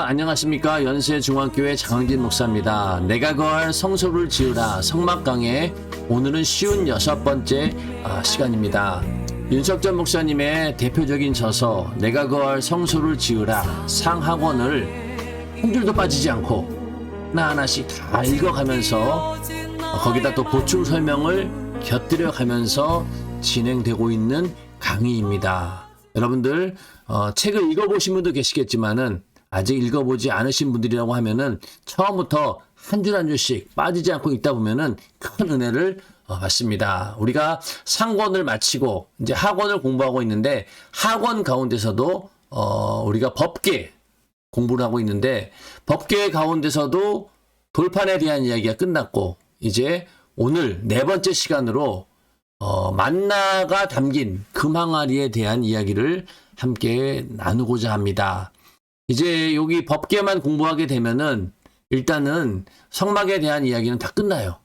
안녕하십니까. 연세중앙교회 장항진 목사입니다. 내가 거할 성소를 지으라 성막강의 오늘은 쉬운 6번째 시간입니다. 윤석전 목사님의 대표적인 저서 내가 거할 성소를 지으라 상하권을 한 줄도 빠지지 않고 하나하나씩 다 읽어가면서 거기다 또 보충 설명을 곁들여 가면서 진행되고 있는 강의입니다. 여러분들 책을 읽어보신 분도 계시겠지만은 아직 읽어보지 않으신 분들이라고 하면은 처음부터 한 줄 한 줄씩 빠지지 않고 읽다 보면은 큰 은혜를 받습니다. 우리가 상권을 마치고 이제 하권을 공부하고 있는데 하권 가운데서도 우리가 법계 공부를 하고 있는데 법계 가운데서도 돌판에 대한 이야기가 끝났고 이제 오늘 4번째 시간으로 만나가 담긴 금항아리에 대한 이야기를 함께 나누고자 합니다. 이제 여기 법계만 공부하게 되면은 일단은 성막에 대한 이야기는 다 끝나요.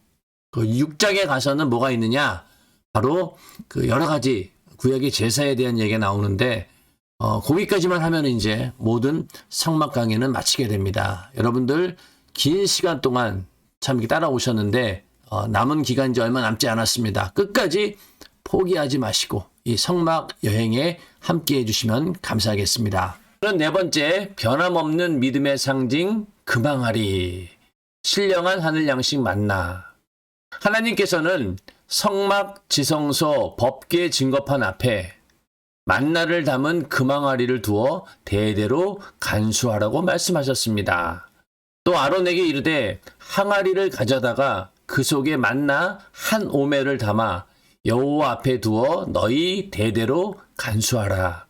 그 6장에 가서는 뭐가 있느냐? 바로 그 여러 가지 구약의 제사에 대한 얘기가 나오는데 거기까지만 하면 이제 모든 성막 강의는 마치게 됩니다. 여러분들 긴 시간 동안 참 이렇게 따라오셨는데 남은 기간 이제 얼마 남지 않았습니다. 끝까지 포기하지 마시고 이 성막 여행에 함께 해주시면 감사하겠습니다. 4번째, 변함없는 믿음의 상징 금항아리, 신령한 하늘 양식 만나. 하나님께서는 성막, 지성소, 법계 증거판 앞에 만나를 담은 금항아리를 두어 대대로 간수하라고 말씀하셨습니다. 또 아론에게 이르되 항아리를 가져다가 그 속에 만나 한 오멜을 담아 여호와 앞에 두어 너희 대대로 간수하라.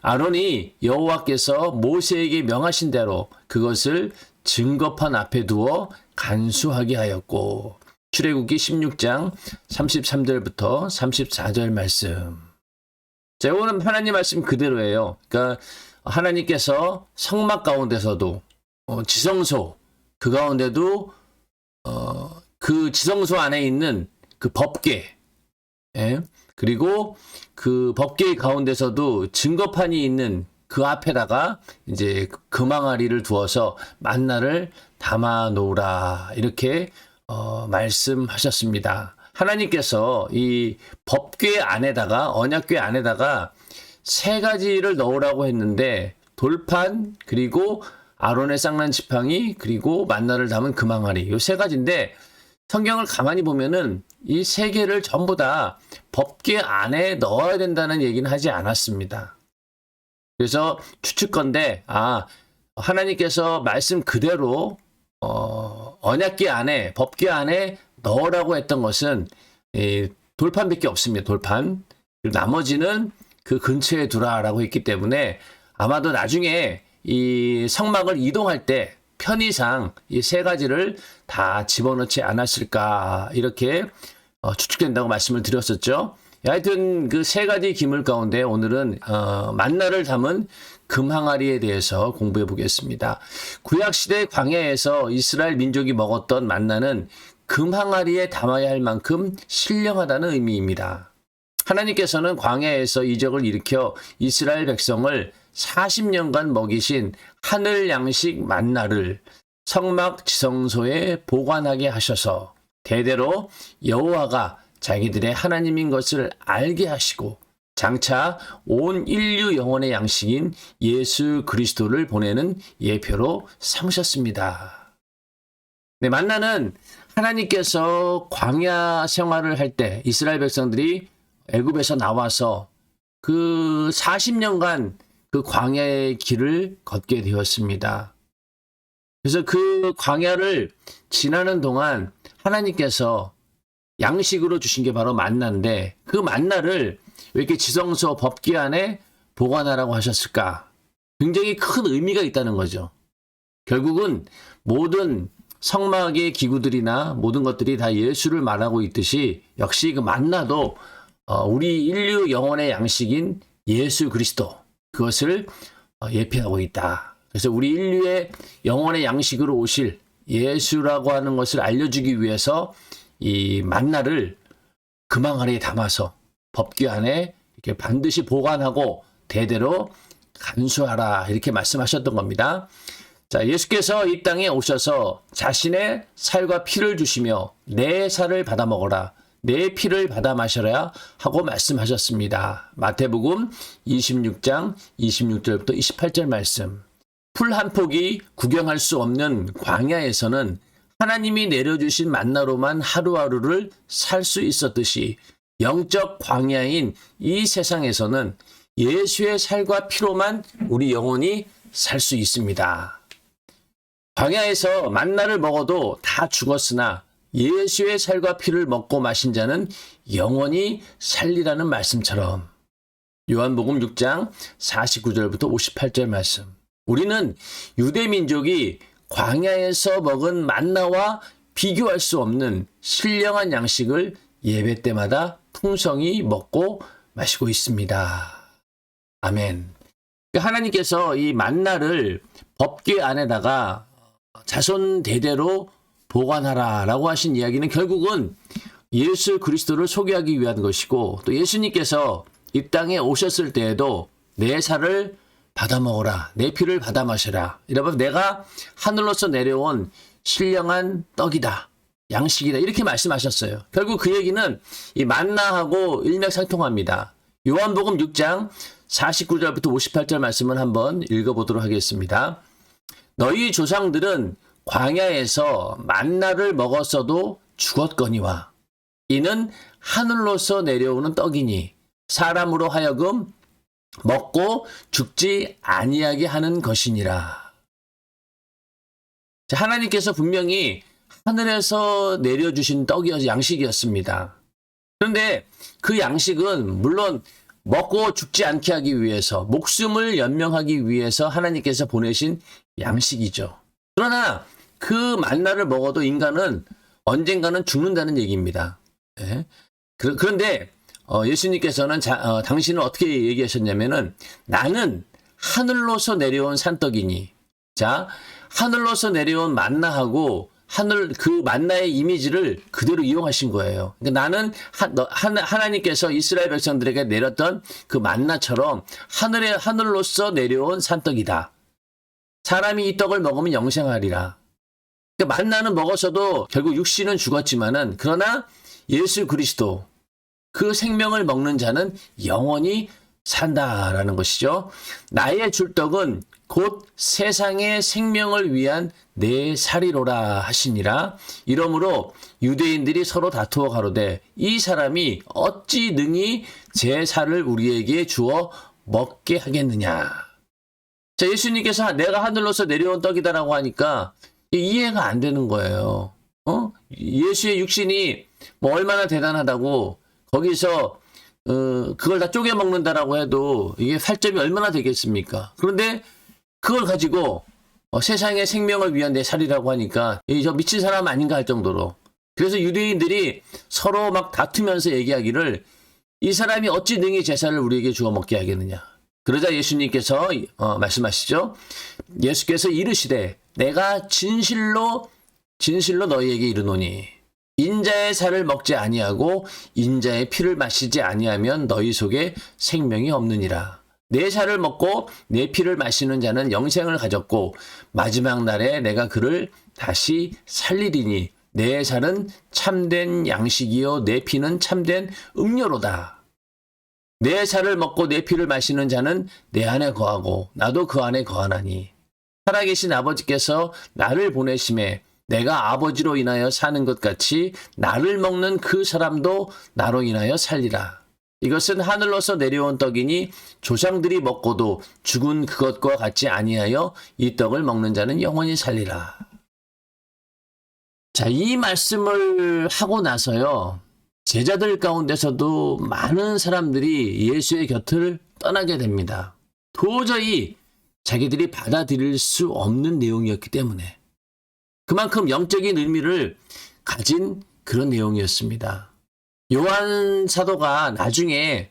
아론이 여호와께서 모세에게 명하신 대로 그것을 증거판 앞에 두어 간수하게 하였고. 출애굽기 16장 33절부터 34절 말씀. 자, 이거는 하나님 말씀 그대로예요. 그러니까 하나님께서 성막 가운데서도 지성소 그 가운데도 그 지성소 안에 있는 그 법궤, 그리고 그 법궤 가운데서도 증거판이 있는 그 앞에다가 이제 금항아리를 두어서 만나를 담아 놓으라 이렇게 말씀하셨습니다. 하나님께서 이 법궤 안에다가 언약궤 안에다가 3가지를 넣으라고 했는데 돌판 그리고 아론의 쌍난 지팡이 그리고 만나를 담은 금항아리 이 3가지인데 성경을 가만히 보면은 이 3개를 전부 다 법궤 안에 넣어야 된다는 얘기는 하지 않았습니다. 그래서 추측건데 하나님께서 말씀 그대로 언약궤 안에 법궤 안에 넣으라고 했던 것은 돌판밖에 없습니다. 돌판. 그리고 나머지는 그 근처에 두라라고 했기 때문에 아마도 나중에 이 성막을 이동할 때 편의상 이 3가지를 다 집어넣지 않았을까 이렇게 추측된다고 말씀을 드렸었죠. 하여튼 그 3가지 기물 가운데 오늘은 만나를 담은 금항아리에 대해서 공부해 보겠습니다. 구약시대 광야에서 이스라엘 민족이 먹었던 만나는 금항아리에 담아야 할 만큼 신령하다는 의미입니다. 하나님께서는 광야에서 이적을 일으켜 이스라엘 백성을 40년간 먹이신 하늘 양식 만나를 성막 지성소에 보관하게 하셔서 대대로 여호와가 자기들의 하나님인 것을 알게 하시고 장차 온 인류 영혼의 양식인 예수 그리스도를 보내는 예표로 삼으셨습니다. 네, 만나는 하나님께서 광야 생활을 할 때 이스라엘 백성들이 애굽에서 나와서 그 40년간 그 광야의 길을 걷게 되었습니다. 그래서 그 광야를 지나는 동안 하나님께서 양식으로 주신 게 바로 만나인데 그 만나를 왜 이렇게 지성소 법궤 안에 보관하라고 하셨을까? 굉장히 큰 의미가 있다는 거죠. 결국은 모든 성막의 기구들이나 모든 것들이 다 예수를 말하고 있듯이 역시 그 만나도 우리 인류 영혼의 양식인 예수 그리스도 그것을 예표하고 있다. 그래서 우리 인류의 영혼의 양식으로 오실 예수라고 하는 것을 알려주기 위해서 이 만나를 금항아리에 담아서 법궤 안에 이렇게 반드시 보관하고 대대로 간수하라 이렇게 말씀하셨던 겁니다. 자, 예수께서 이 땅에 오셔서 자신의 살과 피를 주시며 내 살을 받아 먹어라, 내 피를 받아 마셔라 하고 말씀하셨습니다. 마태복음 26장 26절부터 28절 말씀. 풀 한 폭이 구경할 수 없는 광야에서는 하나님이 내려주신 만나로만 하루하루를 살 수 있었듯이 영적 광야인 이 세상에서는 예수의 살과 피로만 우리 영혼이 살 수 있습니다. 광야에서 만나를 먹어도 다 죽었으나 예수의 살과 피를 먹고 마신 자는 영원히 살리라는 말씀처럼 요한복음 6장 49절부터 58절 말씀. 우리는 유대민족이 광야에서 먹은 만나와 비교할 수 없는 신령한 양식을 예배 때마다 풍성히 먹고 마시고 있습니다. 아멘. 하나님께서 이 만나를 법궤 안에다가 자손 대대로 보관하라라고 하신 이야기는 결국은 예수 그리스도를 소개하기 위한 것이고, 또 예수님께서 이 땅에 오셨을 때에도 내 살을 받아 먹어라, 내 피를 받아 마셔라. 여러분, 내가 하늘로서 내려온 신령한 떡이다, 양식이다, 이렇게 말씀하셨어요. 결국 그 얘기는 이 만나하고 일맥상통합니다. 요한복음 6장 49절부터 58절 말씀을 한번 읽어보도록 하겠습니다. 너희 조상들은 광야에서 만나를 먹었어도 죽었거니와 이는 하늘로서 내려오는 떡이니 사람으로 하여금 먹고 죽지 아니하게 하는 것이니라. 하나님께서 분명히 하늘에서 내려주신 떡이어서 양식이었습니다. 그런데 그 양식은 물론 먹고 죽지 않게 하기 위해서, 목숨을 연명하기 위해서 하나님께서 보내신 양식이죠. 그러나 그 만나를 먹어도 인간은 언젠가는 죽는다는 얘기입니다. 네. 그런데 예수님께서는 당신은 어떻게 얘기하셨냐면은 나는 하늘로서 내려온 산떡이니, 자, 하늘로서 내려온 만나하고 그 만나의 이미지를 그대로 이용하신 거예요. 그러니까 나는 하나님께서 이스라엘 백성들에게 내렸던 그 만나처럼 하늘로서 내려온 산떡이다. 사람이 이 떡을 먹으면 영생하리라. 그러니까 만나는 먹어서도 결국 육신은 죽었지만은, 그러나 예수 그리스도 그 생명을 먹는 자는 영원히 산다라는 것이죠. 나의 줄떡은 곧 세상의 생명을 위한 내 살이로라 하시니라. 이러므로 유대인들이 서로 다투어 가로되 이 사람이 어찌 능히 제 살을 우리에게 주어 먹게 하겠느냐. 자, 예수님께서 내가 하늘로서 내려온 떡이다라고 하니까 이해가 안 되는 거예요. 예수의 육신이 뭐 얼마나 대단하다고 거기서 그걸 다 쪼개 먹는다라고 해도 이게 살점이 얼마나 되겠습니까? 그런데 그걸 가지고 세상의 생명을 위한 내 살이라고 하니까 저 미친 사람 아닌가 할 정도로. 그래서 유대인들이 서로 막 다투면서 얘기하기를 이 사람이 어찌 능히 제 살을 우리에게 주어 먹게 하겠느냐. 그러자 예수님께서 말씀하시죠. 예수께서 이르시되 내가 진실로 너희에게 이르노니 인자의 살을 먹지 아니하고 인자의 피를 마시지 아니하면 너희 속에 생명이 없느니라. 내 살을 먹고 내 피를 마시는 자는 영생을 가졌고 마지막 날에 내가 그를 다시 살리리니 내 살은 참된 양식이요 내 피는 참된 음료로다. 내 살을 먹고 내 피를 마시는 자는 내 안에 거하고 나도 그 안에 거하나니 살아계신 아버지께서 나를 보내심에 내가 아버지로 인하여 사는 것 같이 나를 먹는 그 사람도 나로 인하여 살리라. 이것은 하늘로서 내려온 떡이니 조상들이 먹고도 죽은 그것과 같지 아니하여 이 떡을 먹는 자는 영원히 살리라. 자, 이 말씀을 하고 나서요, 제자들 가운데서도 많은 사람들이 예수의 곁을 떠나게 됩니다. 도저히 자기들이 받아들일 수 없는 내용이었기 때문에. 그만큼 영적인 의미를 가진 그런 내용이었습니다. 요한 사도가 나중에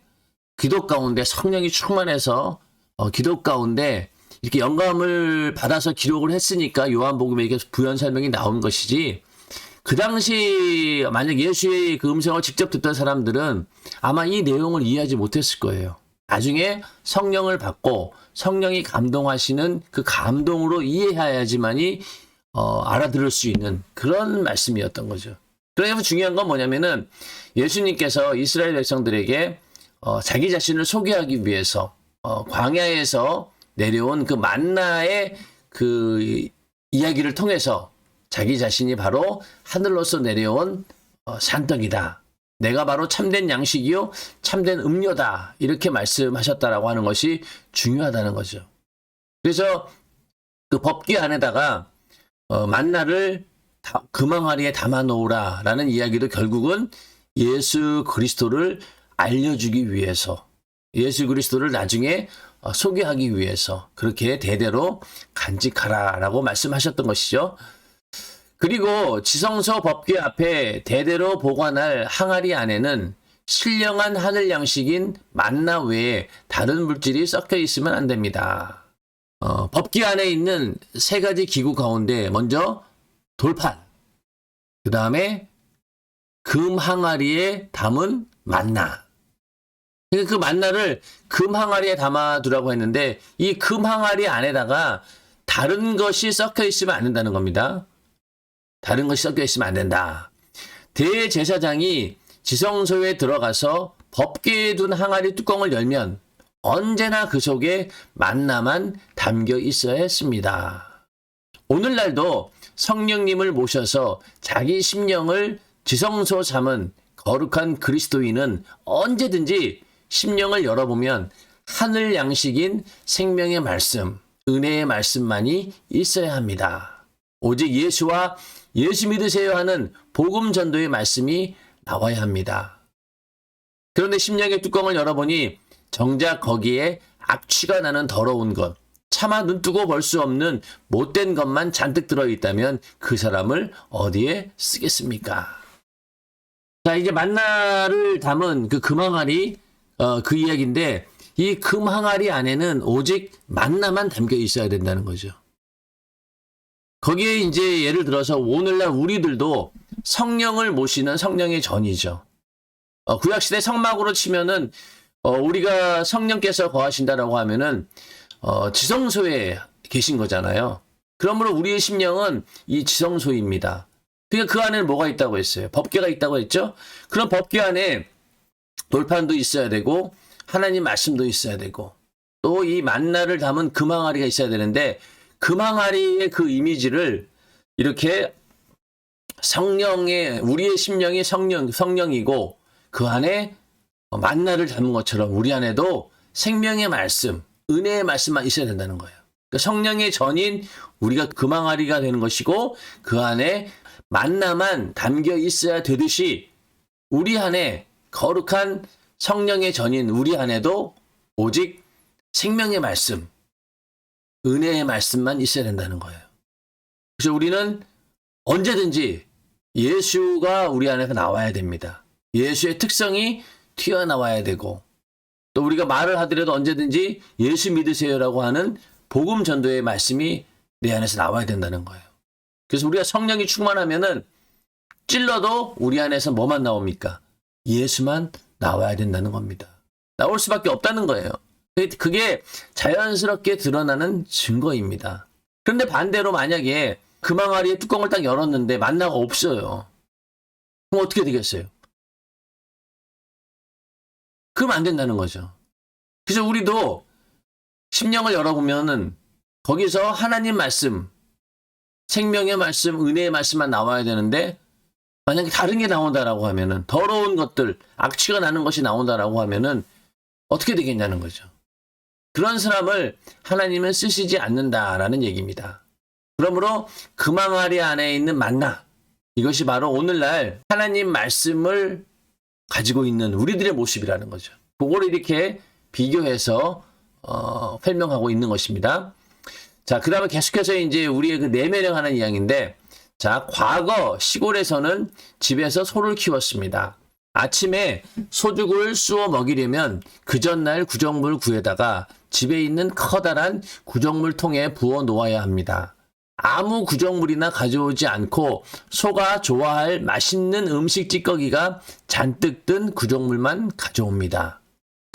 기도 가운데 성령이 충만해서 기도 가운데 이렇게 영감을 받아서 기록을 했으니까 요한복음에 이게 부연 설명이 나온 것이지, 그 당시 만약 예수의 그 음성을 직접 듣던 사람들은 아마 이 내용을 이해하지 못했을 거예요. 나중에 성령을 받고 성령이 감동하시는 그 감동으로 이해해야지만이 알아들을 수 있는 그런 말씀이었던 거죠. 그래서 중요한 건 뭐냐면은 예수님께서 이스라엘 백성들에게 자기 자신을 소개하기 위해서 광야에서 내려온 그 만나의 그 이야기를 통해서 자기 자신이 바로 하늘로서 내려온 산떡이다. 내가 바로 참된 양식이요 참된 음료다. 이렇게 말씀하셨다라고 하는 것이 중요하다는 거죠. 그래서 그 법궤 안에다가 만나를 금항아리에 담아놓으라 라는 이야기도 결국은 예수 그리스도를 알려주기 위해서, 예수 그리스도를 나중에 소개하기 위해서 그렇게 대대로 간직하라 라고 말씀하셨던 것이죠. 그리고 지성소 법궤 앞에 대대로 보관할 항아리 안에는 신령한 하늘 양식인 만나 외에 다른 물질이 섞여 있으면 안 됩니다. 법궤 안에 있는 세 가지 기구 가운데 먼저 돌판, 그 다음에 금 항아리에 담은 만나. 그러니까 그 만나를 금 항아리에 담아두라고 했는데 이 금 항아리 안에다가 다른 것이 섞여 있으면 안 된다는 겁니다. 다른 것이 섞여 있으면 안 된다. 대제사장이 지성소에 들어가서 법궤에 둔 항아리 뚜껑을 열면 언제나 그 속에 만나만 담겨 있어야 했습니다. 오늘날도 성령님을 모셔서 자기 심령을 지성소 삼은 거룩한 그리스도인은 언제든지 심령을 열어보면 하늘 양식인 생명의 말씀, 은혜의 말씀만이 있어야 합니다. 오직 예수와 예수 믿으세요 하는 복음 전도의 말씀이 나와야 합니다. 그런데 심령의 뚜껑을 열어보니 정작 거기에 악취가 나는 더러운 것, 차마 눈뜨고 볼 수 없는 못된 것만 잔뜩 들어있다면 그 사람을 어디에 쓰겠습니까? 자, 이제 만나를 담은 그 금항아리 그 이야기인데 이 금항아리 안에는 오직 만나만 담겨 있어야 된다는 거죠. 거기에 이제 예를 들어서 오늘날 우리들도 성령을 모시는 성령의 전이죠. 구약시대 성막으로 치면은 우리가 성령께서 거하신다라고 하면은 지성소에 계신 거잖아요. 그러므로 우리의 심령은 이 지성소입니다. 그러니까 그 안에는 뭐가 있다고 했어요? 법궤가 있다고 했죠? 그럼 법궤 안에 돌판도 있어야 되고 하나님 말씀도 있어야 되고 또 이 만나를 담은 금항아리가 있어야 되는데 금항아리의 그 이미지를 이렇게 성령의 우리의 심령이 성령이고 그 안에 만나를 담은 것처럼 우리 안에도 생명의 말씀, 은혜의 말씀만 있어야 된다는 거예요. 그러니까 성령의 전인 우리가 금항아리가 되는 것이고 그 안에 만나만 담겨 있어야 되듯이 우리 안에 거룩한 성령의 전인 우리 안에도 오직 생명의 말씀, 은혜의 말씀만 있어야 된다는 거예요. 그래서 우리는 언제든지 예수가 우리 안에서 나와야 됩니다. 예수의 특성이 튀어나와야 되고 또 우리가 말을 하더라도 언제든지 예수 믿으세요라고 하는 복음 전도의 말씀이 내 안에서 나와야 된다는 거예요. 그래서 우리가 성령이 충만하면은 찔러도 우리 안에서 뭐만 나옵니까? 예수만 나와야 된다는 겁니다. 나올 수밖에 없다는 거예요. 그게 자연스럽게 드러나는 증거입니다. 그런데 반대로 만약에 금항아리의 뚜껑을 딱 열었는데 만나가 없어요. 그럼 어떻게 되겠어요? 그러면 안 된다는 거죠. 그래서 우리도 심령을 열어보면은 거기서 하나님 말씀, 생명의 말씀, 은혜의 말씀만 나와야 되는데 만약에 다른 게 나온다라고 하면은 더러운 것들, 악취가 나는 것이 나온다라고 하면은 어떻게 되겠냐는 거죠. 그런 사람을 하나님은 쓰시지 않는다라는 얘기입니다. 그러므로 금항아리 안에 있는 만나, 이것이 바로 오늘날 하나님 말씀을 가지고 있는 우리들의 모습이라는 거죠. 그거를 이렇게 비교해서 설명하고 있는 것입니다. 자, 그 다음에 계속해서 이제 우리의 그 내면형하는 이야기인데, 자, 과거 시골에서는 집에서 소를 키웠습니다. 아침에 소죽을 쑤어 먹이려면 그 전날 구정물 구에다가 집에 있는 커다란 구정물 통에 부어 놓아야 합니다. 아무 구정물이나 가져오지 않고 소가 좋아할 맛있는 음식 찌꺼기가 잔뜩 든 구정물만 가져옵니다.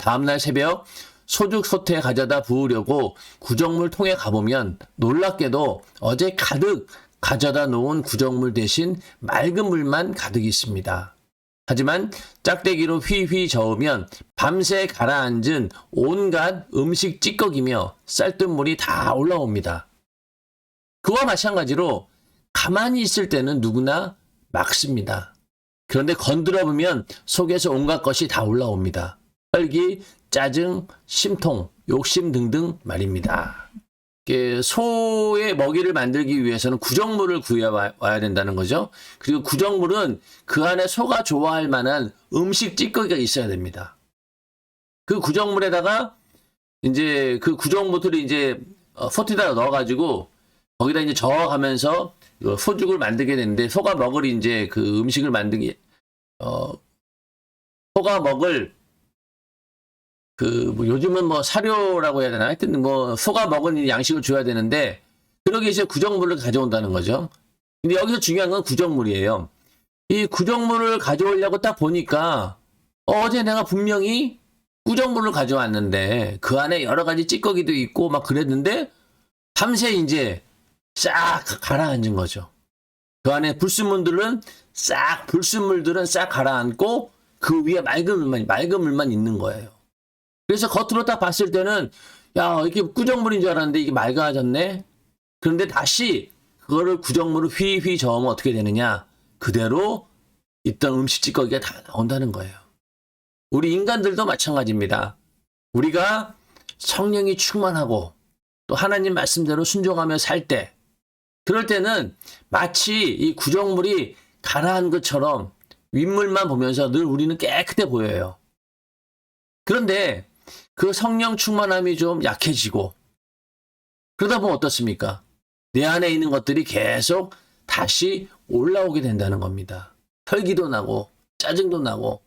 다음날 새벽 소죽소태 가져다 부으려고 구정물 통에 가보면 놀랍게도 어제 가득 가져다 놓은 구정물 대신 맑은 물만 가득 있습니다. 하지만 짝대기로 휘휘 저으면 밤새 가라앉은 온갖 음식 찌꺼기며 쌀뜨물이 다 올라옵니다. 그와 마찬가지로 가만히 있을 때는 누구나 막습니다. 그런데 건드려 보면 속에서 온갖 것이 다 올라옵니다. 혈기, 짜증, 심통, 욕심 등등 말입니다. 소의 먹이를 만들기 위해서는 구정물을 구해와야 된다는 거죠. 그리고 구정물은 그 안에 소가 좋아할 만한 음식 찌꺼기가 있어야 됩니다. 그 구정물에다가 이제 그 구정물을 이제 포트에다가 넣어가지고 거기다 이제 저어가면서 소죽을 만들게 되는데 소가 먹을 이제 그 음식을 만들기 소가 먹을 뭐 요즘은 뭐 사료라고 해야 되나? 하여튼 뭐 소가 먹은 양식을 줘야 되는데 그러기 위해서 구정물을 가져온다는 거죠. 근데 여기서 중요한 건 구정물이에요. 이 구정물을 가져오려고 딱 보니까 어제 내가 분명히 구정물을 가져왔는데 그 안에 여러 가지 찌꺼기도 있고 막 그랬는데 밤새 이제 싹 가라앉은 거죠. 그 안에 불순물들은 싹 가라앉고 그 위에 맑은 물만 있는 거예요. 그래서 겉으로 딱 봤을 때는 야 이렇게 구정물인 줄 알았는데 이게 맑아졌네. 그런데 다시 그거를 구정물을 휘휘 저으면 어떻게 되느냐. 그대로 있던 음식 찌꺼기가 다 나온다는 거예요. 우리 인간들도 마찬가지입니다. 우리가 성령이 충만하고 또 하나님 말씀대로 순종하며 살 때 그럴 때는 마치 이 구정물이 가라앉은 것처럼 윗물만 보면서 늘 우리는 깨끗해 보여요. 그런데 그 성령 충만함이 좀 약해지고 그러다 보면 어떻습니까? 내 안에 있는 것들이 계속 다시 올라오게 된다는 겁니다. 혈기도 나고 짜증도 나고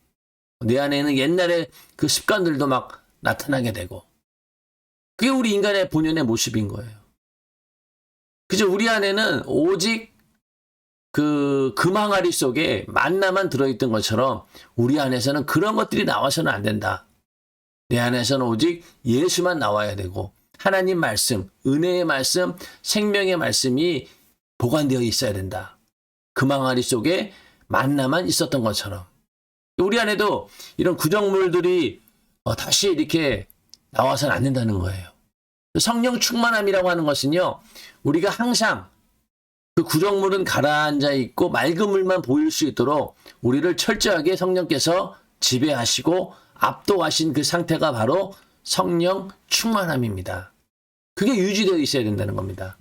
내 안에 있는 옛날의 그 습관들도 막 나타나게 되고 그게 우리 인간의 본연의 모습인 거예요. 그죠? 우리 안에는 오직 그 금항아리 속에 만나만 들어있던 것처럼 우리 안에서는 그런 것들이 나와서는 안 된다. 내 안에서는 오직 예수만 나와야 되고 하나님 말씀, 은혜의 말씀, 생명의 말씀이 보관되어 있어야 된다. 금항아리 속에 만나만 있었던 것처럼 우리 안에도 이런 구정물들이 다시 이렇게 나와서는 안 된다는 거예요. 성령 충만함이라고 하는 것은요. 우리가 항상 그 구정물은 가라앉아 있고 맑은 물만 보일 수 있도록 우리를 철저하게 성령께서 지배하시고 압도하신 그 상태가 바로 성령 충만함입니다. 그게 유지되어 있어야 된다는 겁니다.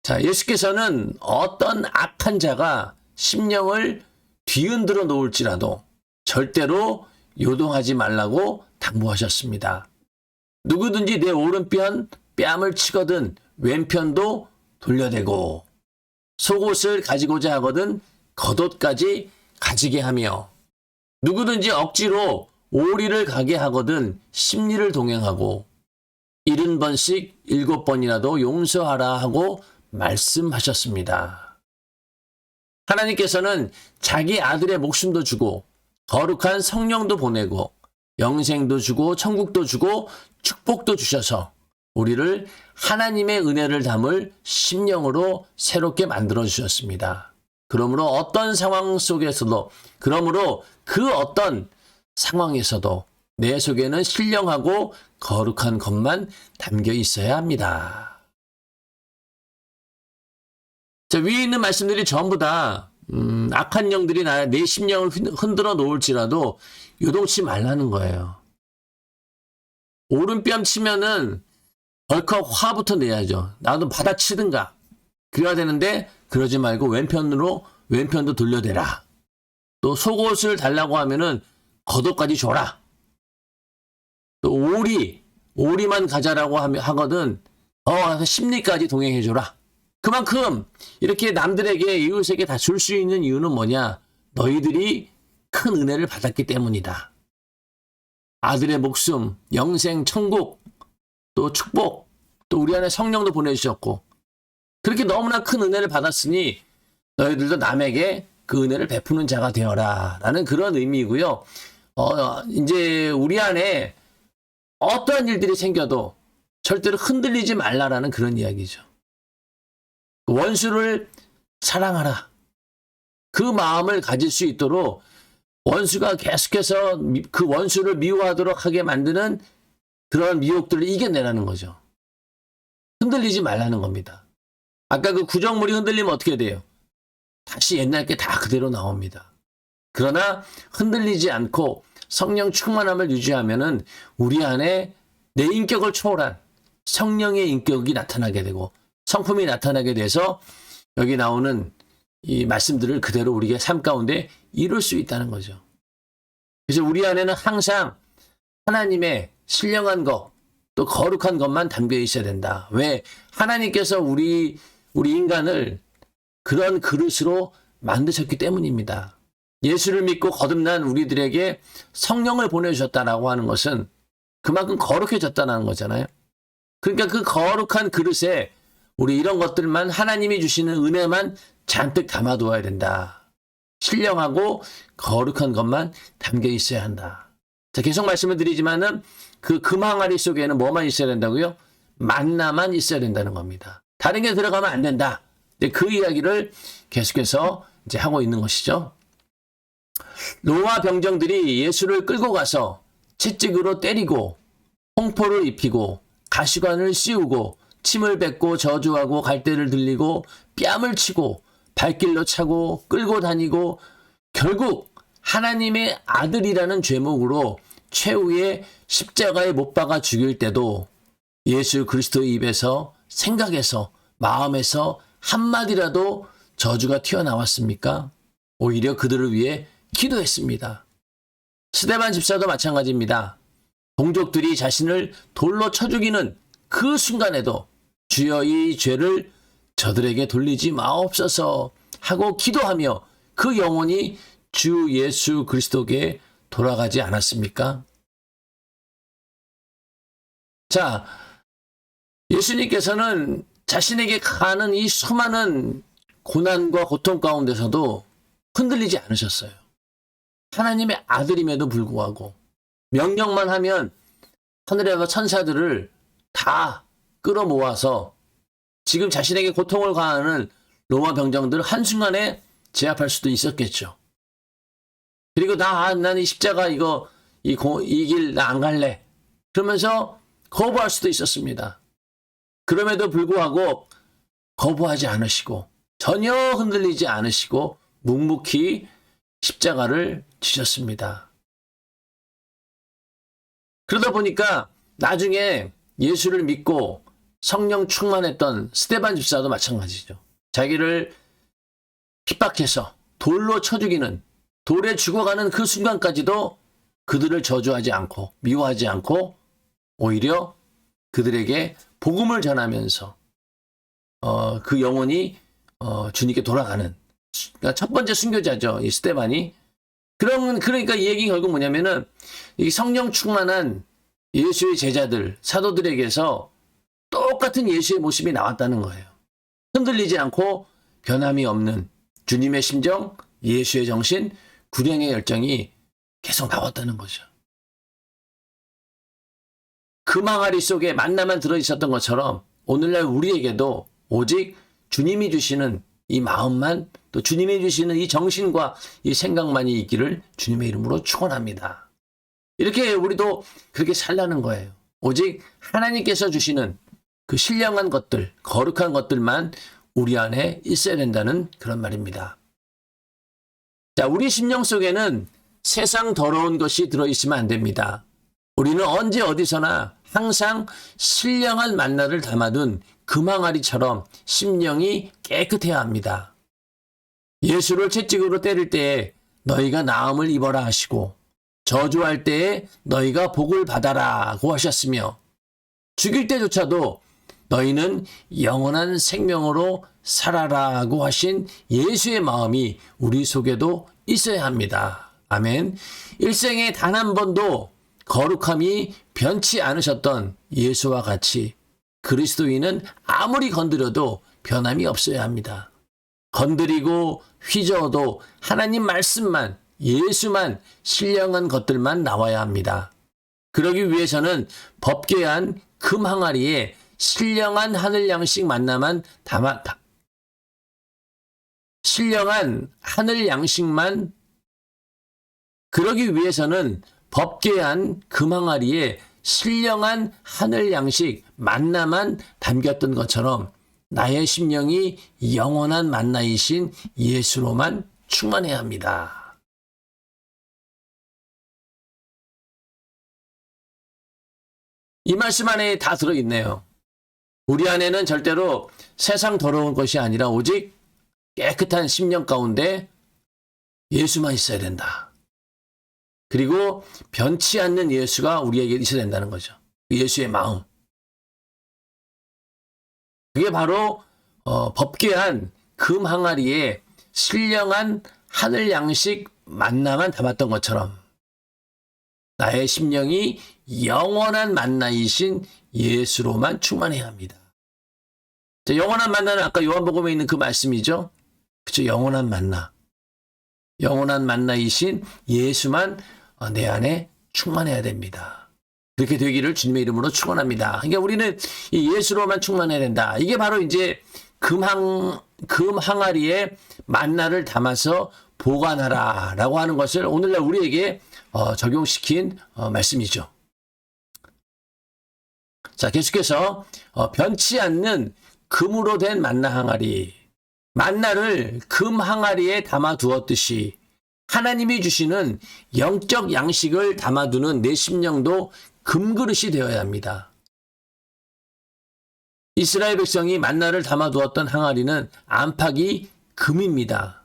자, 예수께서는 어떤 악한 자가 심령을 뒤흔들어 놓을지라도 절대로 요동하지 말라고 당부하셨습니다. 누구든지 내 오른편 뺨을 치거든 왼편도 돌려대고 속옷을 가지고자 하거든 겉옷까지 가지게 하며 누구든지 억지로 오리를 가게 하거든 심리를 동행하고 70번씩 7번이라도 용서하라 하고 말씀하셨습니다. 하나님께서는 자기 아들의 목숨도 주고 거룩한 성령도 보내고 영생도 주고 천국도 주고 축복도 주셔서 우리를 하나님의 은혜를 담을 심령으로 새롭게 만들어 주셨습니다. 그러므로 어떤 상황 속에서도 그러므로 그 어떤 상황에서도 내 속에는 신령하고 거룩한 것만 담겨 있어야 합니다. 자, 위에 있는 말씀들이 전부 다 악한 영들이 내 심령을 흔들어 놓을지라도 요동치 말라는 거예요. 오른뺨 치면은 벌컥 화부터 내야죠. 나도 받아치든가. 그래야 되는데 그러지 말고 왼편도 돌려대라. 또 속옷을 달라고 하면은 겉옷까지 줘라. 또 오리만 가자라고 하거든 심리까지 동행해줘라. 그만큼 이렇게 남들에게 이웃에게 다 줄 수 있는 이유는 뭐냐? 너희들이 큰 은혜를 받았기 때문이다. 아들의 목숨, 영생, 천국, 또 축복, 또 우리 안에 성령도 보내주셨고 그렇게 너무나 큰 은혜를 받았으니 너희들도 남에게 그 은혜를 베푸는 자가 되어라 라는 그런 의미이고요. 이제 우리 안에 어떠한 일들이 생겨도 절대로 흔들리지 말라라는 그런 이야기죠. 원수를 사랑하라. 그 마음을 가질 수 있도록 원수가 계속해서 그 원수를 미워하도록 하게 만드는 그런 미혹들을 이겨내라는 거죠. 흔들리지 말라는 겁니다. 아까 그 구정물이 흔들리면 어떻게 돼요? 다시 옛날 게 다 그대로 나옵니다. 그러나 흔들리지 않고 성령 충만함을 유지하면은 우리 안에 내 인격을 초월한 성령의 인격이 나타나게 되고 성품이 나타나게 돼서 여기 나오는 이 말씀들을 그대로 우리의 삶 가운데 이룰 수 있다는 거죠. 그래서 우리 안에는 항상 하나님의 신령한 것, 또 거룩한 것만 담겨 있어야 된다. 왜? 하나님께서 우리 인간을 그런 그릇으로 만드셨기 때문입니다. 예수를 믿고 거듭난 우리들에게 성령을 보내주셨다라고 하는 것은 그만큼 거룩해졌다는 거잖아요. 그러니까 그 거룩한 그릇에 우리 이런 것들만 하나님이 주시는 은혜만 잔뜩 담아두어야 된다. 신령하고 거룩한 것만 담겨 있어야 한다. 자, 계속 말씀을 드리지만은 그 금항아리 속에는 뭐만 있어야 된다고요? 만나만 있어야 된다는 겁니다. 다른 게 들어가면 안 된다. 그 이야기를 계속해서 이제 하고 있는 것이죠. 로마 병정들이 예수를 끌고 가서 채찍으로 때리고 홍포를 입히고 가시관을 씌우고 침을 뱉고 저주하고 갈대를 들리고 뺨을 치고 발길로 차고 끌고 다니고 결국 하나님의 아들이라는 죄목으로 최후의 십자가에 못 박아 죽일 때도 예수 그리스도의 입에서 생각에서 마음에서 한마디라도 저주가 튀어나왔습니까? 오히려 그들을 위해 기도했습니다. 스데반 집사도 마찬가지입니다. 동족들이 자신을 돌로 쳐 죽이는 그 순간에도 주여 이 죄를 저들에게 돌리지 마옵소서 하고 기도하며 그 영혼이 주 예수 그리스도께 돌아가지 않았습니까? 자, 예수님께서는 자신에게 가는 이 수많은 고난과 고통 가운데서도 흔들리지 않으셨어요. 하나님의 아들임에도 불구하고 명령만 하면 하늘의 천사들을 다 끌어모아서 지금 자신에게 고통을 가하는 로마 병정들을 한순간에 제압할 수도 있었겠죠. 그리고 난 이 십자가 이 길 나 안 갈래. 그러면서 거부할 수도 있었습니다. 그럼에도 불구하고 거부하지 않으시고 전혀 흔들리지 않으시고 묵묵히 십자가를 지셨습니다. 그러다 보니까 나중에 예수를 믿고 성령 충만했던 스데반 집사도 마찬가지죠. 자기를 핍박해서 돌로 쳐 죽이는 돌에 죽어가는 그 순간까지도 그들을 저주하지 않고 미워하지 않고 오히려 그들에게 복음을 전하면서 그 영혼이 주님께 돌아가는 그러니까 첫 번째 순교자죠. 이 스데반이. 그러니까 이 얘기 결국 뭐냐면은 이 성령 충만한 예수의 제자들, 사도들에게서 똑같은 예수의 모습이 나왔다는 거예요. 흔들리지 않고 변함이 없는 주님의 심정, 예수의 정신, 구령의 열정이 계속 나왔다는 거죠. 그 망아리 속에 만나만 들어있었던 것처럼 오늘날 우리에게도 오직 주님이 주시는 이 마음만 또 주님이 주시는 이 정신과 이 생각만이 있기를 주님의 이름으로 축원합니다. 이렇게 우리도 그렇게 살라는 거예요. 오직 하나님께서 주시는 그 신령한 것들, 거룩한 것들만 우리 안에 있어야 된다는 그런 말입니다. 자, 우리 심령 속에는 세상 더러운 것이 들어있으면 안 됩니다. 우리는 언제 어디서나 항상 신령한 만나를 담아둔 금항아리처럼 심령이 깨끗해야 합니다. 예수를 채찍으로 때릴 때에 너희가 나음을 입어라 하시고 저주할 때에 너희가 복을 받아라고 하셨으며 죽일 때조차도 너희는 영원한 생명으로 살아라고 하신 예수의 마음이 우리 속에도 있어야 합니다. 아멘. 일생에 단 한 번도 거룩함이 변치 않으셨던 예수와 같이 그리스도인은 아무리 건드려도 변함이 없어야 합니다. 건드리고 휘저어도 하나님 말씀만 예수만 신령한 것들만 나와야 합니다. 그러기 위해서는 법궤한 금 항아리에 신령한 하늘 양식 만나만 신령한 하늘 양식만 그러기 위해서는 법궤한 금 항아리에 신령한 하늘 양식 만나만 담겼던 것처럼 나의 심령이 영원한 만나이신 예수로만 충만해야 합니다. 이 말씀 안에 다 들어있네요. 우리 안에는 절대로 세상 더러운 것이 아니라 오직 깨끗한 심령 가운데 예수만 있어야 된다. 그리고 변치 않는 예수가 우리에게 있어야 된다는 거죠. 예수의 마음. 그게 바로 법궤한 금 항아리에 신령한 하늘 양식 만나만 담았던 것처럼 나의 심령이 영원한 만나이신 예수로만 충만해야 합니다. 자, 영원한 만나는 아까 요한복음에 있는 그 말씀이죠. 그렇죠. 영원한 만나. 영원한 만나이신 예수만 내 안에 충만해야 됩니다. 그렇게 되기를 주님의 이름으로 축원합니다. 그러니까 우리는 이 예수로만 충만해야 된다. 이게 바로 이제 금 항아리에 만나를 담아서 보관하라라고 하는 것을 오늘날 우리에게 적용시킨 말씀이죠. 자, 계속해서 변치 않는 금으로 된 만나 항아리. 만나를 금 항아리에 담아 두었듯이 하나님이 주시는 영적 양식을 담아두는 내 심령도 금그릇이 되어야 합니다. 이스라엘 백성이 만나를 담아두었던 항아리는 안팎이 금입니다.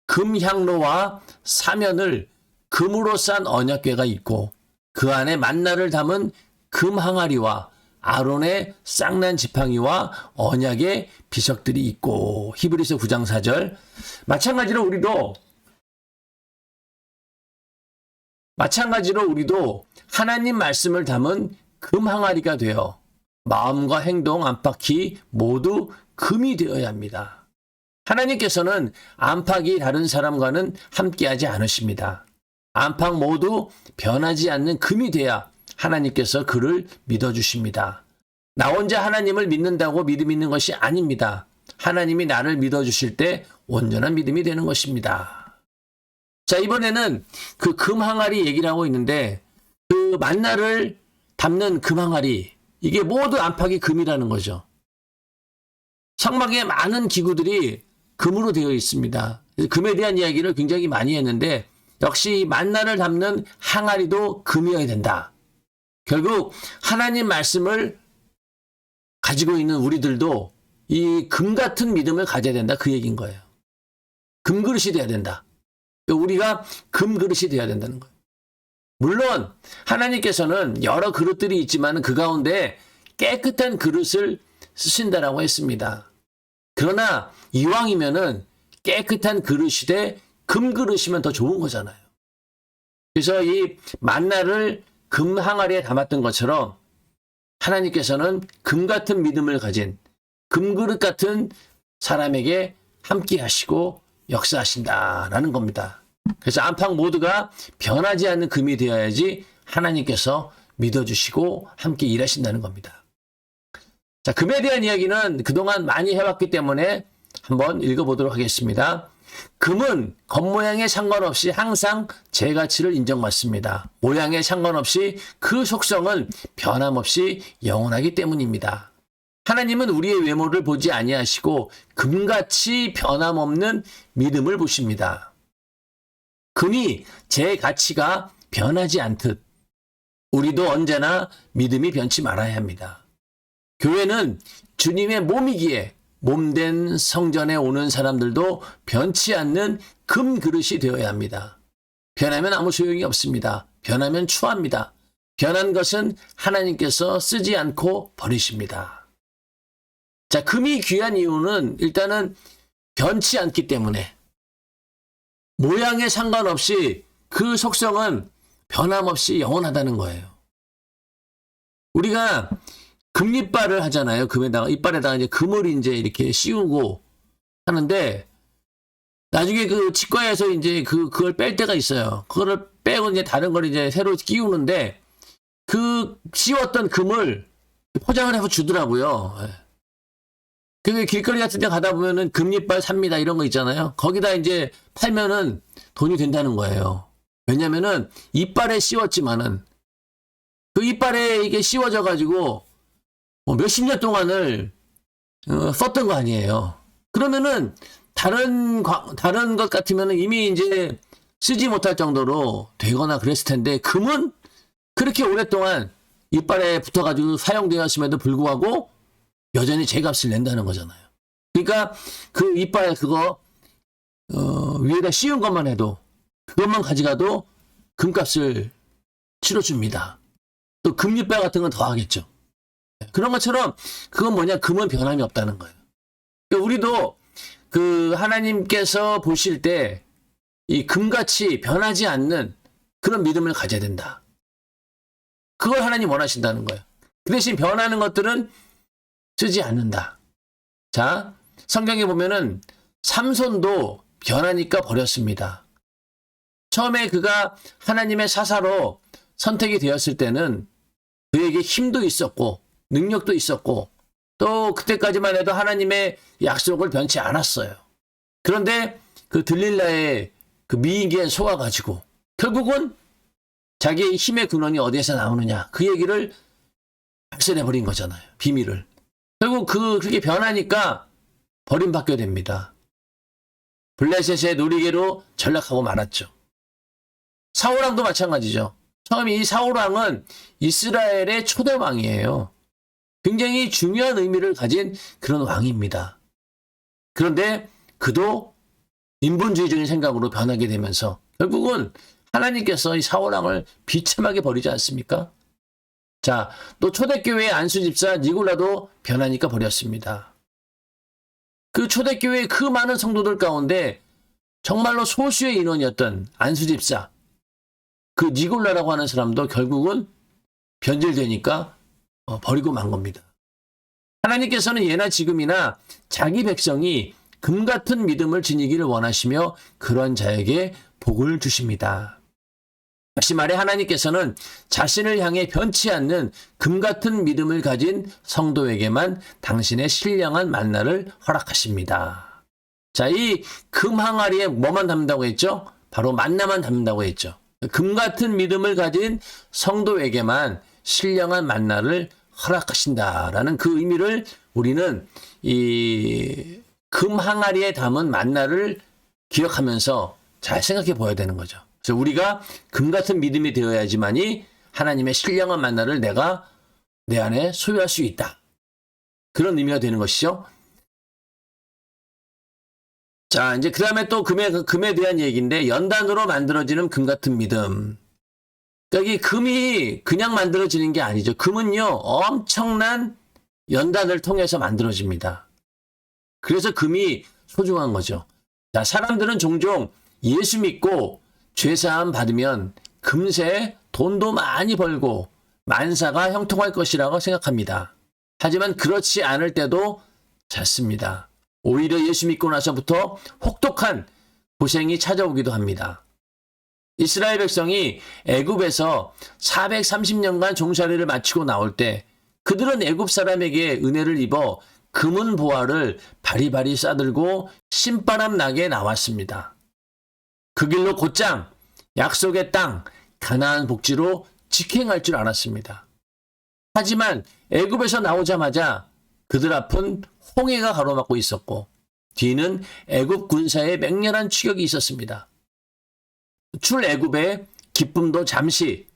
금향로와 사면을 금으로 싼 언약궤가 있고 그 안에 만나를 담은 금 항아리와 아론의 쌍난 지팡이와 언약의 비석들이 있고 히브리서 9장 4절. 마찬가지로 우리도 하나님 말씀을 담은 금 항아리가 되어 마음과 행동, 안팎이 모두 금이 되어야 합니다. 하나님께서는 안팎이 다른 사람과는 함께하지 않으십니다. 안팎 모두 변하지 않는 금이 돼야 하나님께서 그를 믿어주십니다. 나 혼자 하나님을 믿는다고 믿음 있는 것이 아닙니다. 하나님이 나를 믿어주실 때 온전한 믿음이 되는 것입니다. 자, 이번에는 그 금 항아리 얘기를 하고 있는데 그 만나를 담는 금 항아리, 이게 모두 안팎이 금이라는 거죠. 성막에 많은 기구들이 금으로 되어 있습니다. 금에 대한 이야기를 굉장히 많이 했는데 역시 만나를 담는 항아리도 금이어야 된다. 결국 하나님 말씀을 가지고 있는 우리들도 이 금 같은 믿음을 가져야 된다, 그 얘기인 거예요. 금그릇이 돼야 된다. 우리가 금그릇이 돼야 된다는 거예요. 물론 하나님께서는 여러 그릇들이 있지만 그 가운데 깨끗한 그릇을 쓰신다라고 했습니다. 그러나 이왕이면은 깨끗한 그릇이 돼 금그릇이면 더 좋은 거잖아요. 그래서 이 만나를 금 항아리에 담았던 것처럼 하나님께서는 금 같은 믿음을 가진 금그릇 같은 사람에게 함께 하시고 역사하신다라는 겁니다. 그래서 안팎 모두가 변하지 않는 금이 되어야지 하나님께서 믿어주시고 함께 일하신다는 겁니다. 자, 금에 대한 이야기는 그동안 많이 해왔기 때문에 한번 읽어보도록 하겠습니다. 금은 겉모양에 상관없이 항상 제 가치를 인정받습니다. 모양에 상관없이 그 속성은 변함없이 영원하기 때문입니다. 하나님은 우리의 외모를 보지 아니하시고 금같이 변함없는 믿음을 보십니다. 금이 제 가치가 변하지 않듯 우리도 언제나 믿음이 변치 말아야 합니다. 교회는 주님의 몸이기에 몸된 성전에 오는 사람들도 변치 않는 금 그릇이 되어야 합니다. 변하면 아무 소용이 없습니다. 변하면 추합니다. 변한 것은 하나님께서 쓰지 않고 버리십니다. 자, 금이 귀한 이유는 일단은 변치 않기 때문에 모양에 상관없이 그 속성은 변함없이 영원하다는 거예요. 우리가 금이빨을 하잖아요. 금에다가, 이빨에다가 이제 금을 이제 이렇게 씌우고 하는데 나중에 그 치과에서 이제 그걸 뺄 때가 있어요. 그거를 빼고 이제 다른 걸 이제 새로 끼우는데 그 씌웠던 금을 포장을 해서 주더라고요. 그 길거리 같은 데 가다 보면은 금리빨 삽니다 이런 거 있잖아요. 거기다 이제 팔면은 돈이 된다는 거예요. 왜냐면은 이빨에 씌웠지만은 그 이빨에 이게 씌워져 가지고 몇십 년 동안을 썼던 거 아니에요. 그러면은 다른 것 같으면은 이미 이제 쓰지 못할 정도로 되거나 그랬을 텐데 금은 그렇게 오랫동안 이빨에 붙어가지고 사용되었음에도 불구하고 여전히 제값을 낸다는 거잖아요. 그러니까 그 이빨 그거 위에다 씌운 것만 해도 그것만 가져가도 금값을 치러줍니다. 또 금리빨 같은 건 더 하겠죠. 그런 것처럼 그건 뭐냐, 금은 변함이 없다는 거예요. 그러니까 우리도 그 하나님께서 보실 때 이 금같이 변하지 않는 그런 믿음을 가져야 된다. 그걸 하나님 원하신다는 거예요. 그 대신 변하는 것들은 쓰지 않는다. 자, 성경에 보면은 삼손도 변하니까 버렸습니다. 처음에 그가 하나님의 사사로 선택이 되었을 때는 그에게 힘도 있었고 능력도 있었고 또 그때까지만 해도 하나님의 약속을 변치 않았어요. 그런데 그 들릴라의 그 미인기에 속아가지고 결국은 자기의 힘의 근원이 어디에서 나오느냐 그 얘기를 발설해버린 거잖아요. 비밀을. 결국 그렇게 변하니까 버림받게 됩니다. 블레셋의 놀이개로 전락하고 말았죠. 사울왕도 마찬가지죠. 처음에 이 사울왕은 이스라엘의 초대 왕이에요. 굉장히 중요한 의미를 가진 그런 왕입니다. 그런데 그도 인본주의적인 생각으로 변하게 되면서 결국은 하나님께서 이 사울왕을 비참하게 버리지 않습니까? 자, 또 초대교회의 안수집사 니골라도 변하니까 버렸습니다. 그 초대교회의 그 많은 성도들 가운데 정말로 소수의 인원이었던 안수집사, 그 니골라라고 하는 사람도 결국은 변질되니까 버리고 만 겁니다. 하나님께서는 예나 지금이나 자기 백성이 금 같은 믿음을 지니기를 원하시며 그런 자에게 복을 주십니다. 다시 말해 하나님께서는 자신을 향해 변치 않는 금 같은 믿음을 가진 성도에게만 당신의 신령한 만나를 허락하십니다. 자, 이 금 항아리에 뭐만 담는다고 했죠? 바로 만나만 담는다고 했죠. 금 같은 믿음을 가진 성도에게만 신령한 만나를 허락하신다라는 그 의미를 우리는 이 금 항아리에 담은 만나를 기억하면서 잘 생각해 보아야 되는 거죠. 그래서 우리가 금 같은 믿음이 되어야지만이 하나님의 신령한 만나를 내가 내 안에 소유할 수 있다. 그런 의미가 되는 것이죠. 자, 이제 그 다음에 또 금에 대한 얘기인데, 연단으로 만들어지는 금 같은 믿음. 그러니까 이 금이 그냥 만들어지는 게 아니죠. 금은요, 엄청난 연단을 통해서 만들어집니다. 그래서 금이 소중한 거죠. 자, 사람들은 종종 예수 믿고 죄사함 받으면 금세 돈도 많이 벌고 만사가 형통할 것이라고 생각합니다. 하지만 그렇지 않을 때도 잦습니다. 오히려 예수 믿고 나서부터 혹독한 고생이 찾아오기도 합니다. 이스라엘 백성이 애굽에서 430년간 종살이를 마치고 나올 때 그들은 애굽 사람에게 은혜를 입어 금은 보화를 바리바리 싸들고 신바람 나게 나왔습니다. 그 길로 곧장 약속의 땅 가나안 복지로 직행할 줄 알았습니다. 하지만 애굽에서 나오자마자 그들 앞은 홍해가 가로막고 있었고 뒤는 애굽 군사의 맹렬한 추격이 있었습니다. 출애굽의 기쁨도 잠시,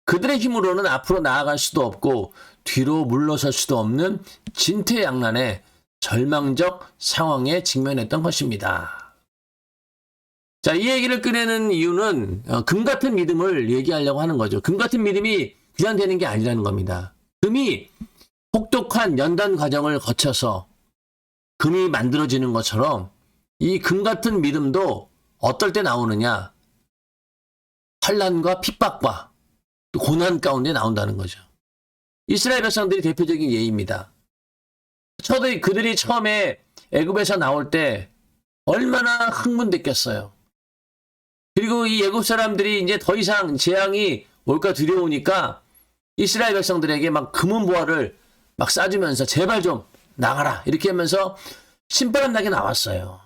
그들의 힘으로는 앞으로 나아갈 수도 없고 뒤로 물러설 수도 없는 진퇴양난의 절망적 상황에 직면했던 것입니다. 자, 이 얘기를 꺼내는 이유는 금 같은 믿음을 얘기하려고 하는 거죠. 금 같은 믿음이 그냥 되는 게 아니라는 겁니다. 금이 혹독한 연단 과정을 거쳐서 금이 만들어지는 것처럼 이 금 같은 믿음도 어떨 때 나오느냐? 환난과 핍박과 고난 가운데 나온다는 거죠. 이스라엘 백성들이 대표적인 예입니다. 그들이 처음에 애굽에서 나올 때 얼마나 흥분됐겠어요. 그리고 이 애굽 사람들이 이제 더 이상 재앙이 올까 두려우니까 이스라엘 백성들에게 막 금은보화를 막 쏴주면서 제발 좀 나가라 이렇게 하면서 신바람 나게 나왔어요.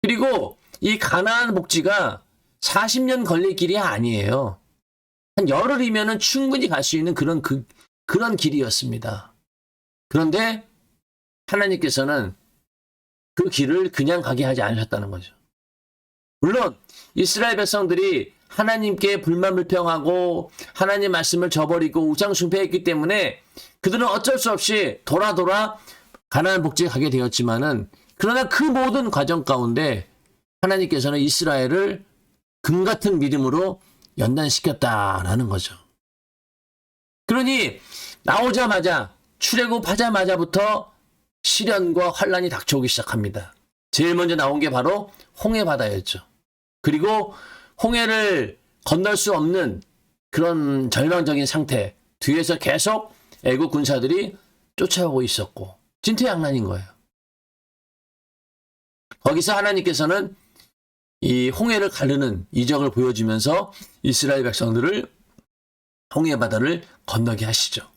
그리고 이 가나안 복지가 40년 걸릴 길이 아니에요. 한 열흘이면은 충분히 갈 수 있는 그런 길이었습니다. 그런데 하나님께서는 그 길을 그냥 가게 하지 않으셨다는 거죠. 물론 이스라엘 백성들이 하나님께 불만불평하고 하나님 말씀을 저버리고 우상숭배했기 때문에 그들은 어쩔 수 없이 돌아 가나안 복지에 가게 되었지만은, 그러나 그 모든 과정 가운데 하나님께서는 이스라엘을 금같은 믿음으로 연단시켰다라는 거죠. 그러니 나오자마자 출애굽하자마자부터 시련과 환란이 닥쳐오기 시작합니다. 제일 먼저 나온 게 바로 홍해바다였죠. 그리고 홍해를 건널 수 없는 그런 절망적인 상태, 뒤에서 계속 애국 군사들이 쫓아오고 있었고 진퇴양난인 거예요. 거기서 하나님께서는 이 홍해를 가르는 이적을 보여주면서 이스라엘 백성들을 홍해바다를 건너게 하시죠.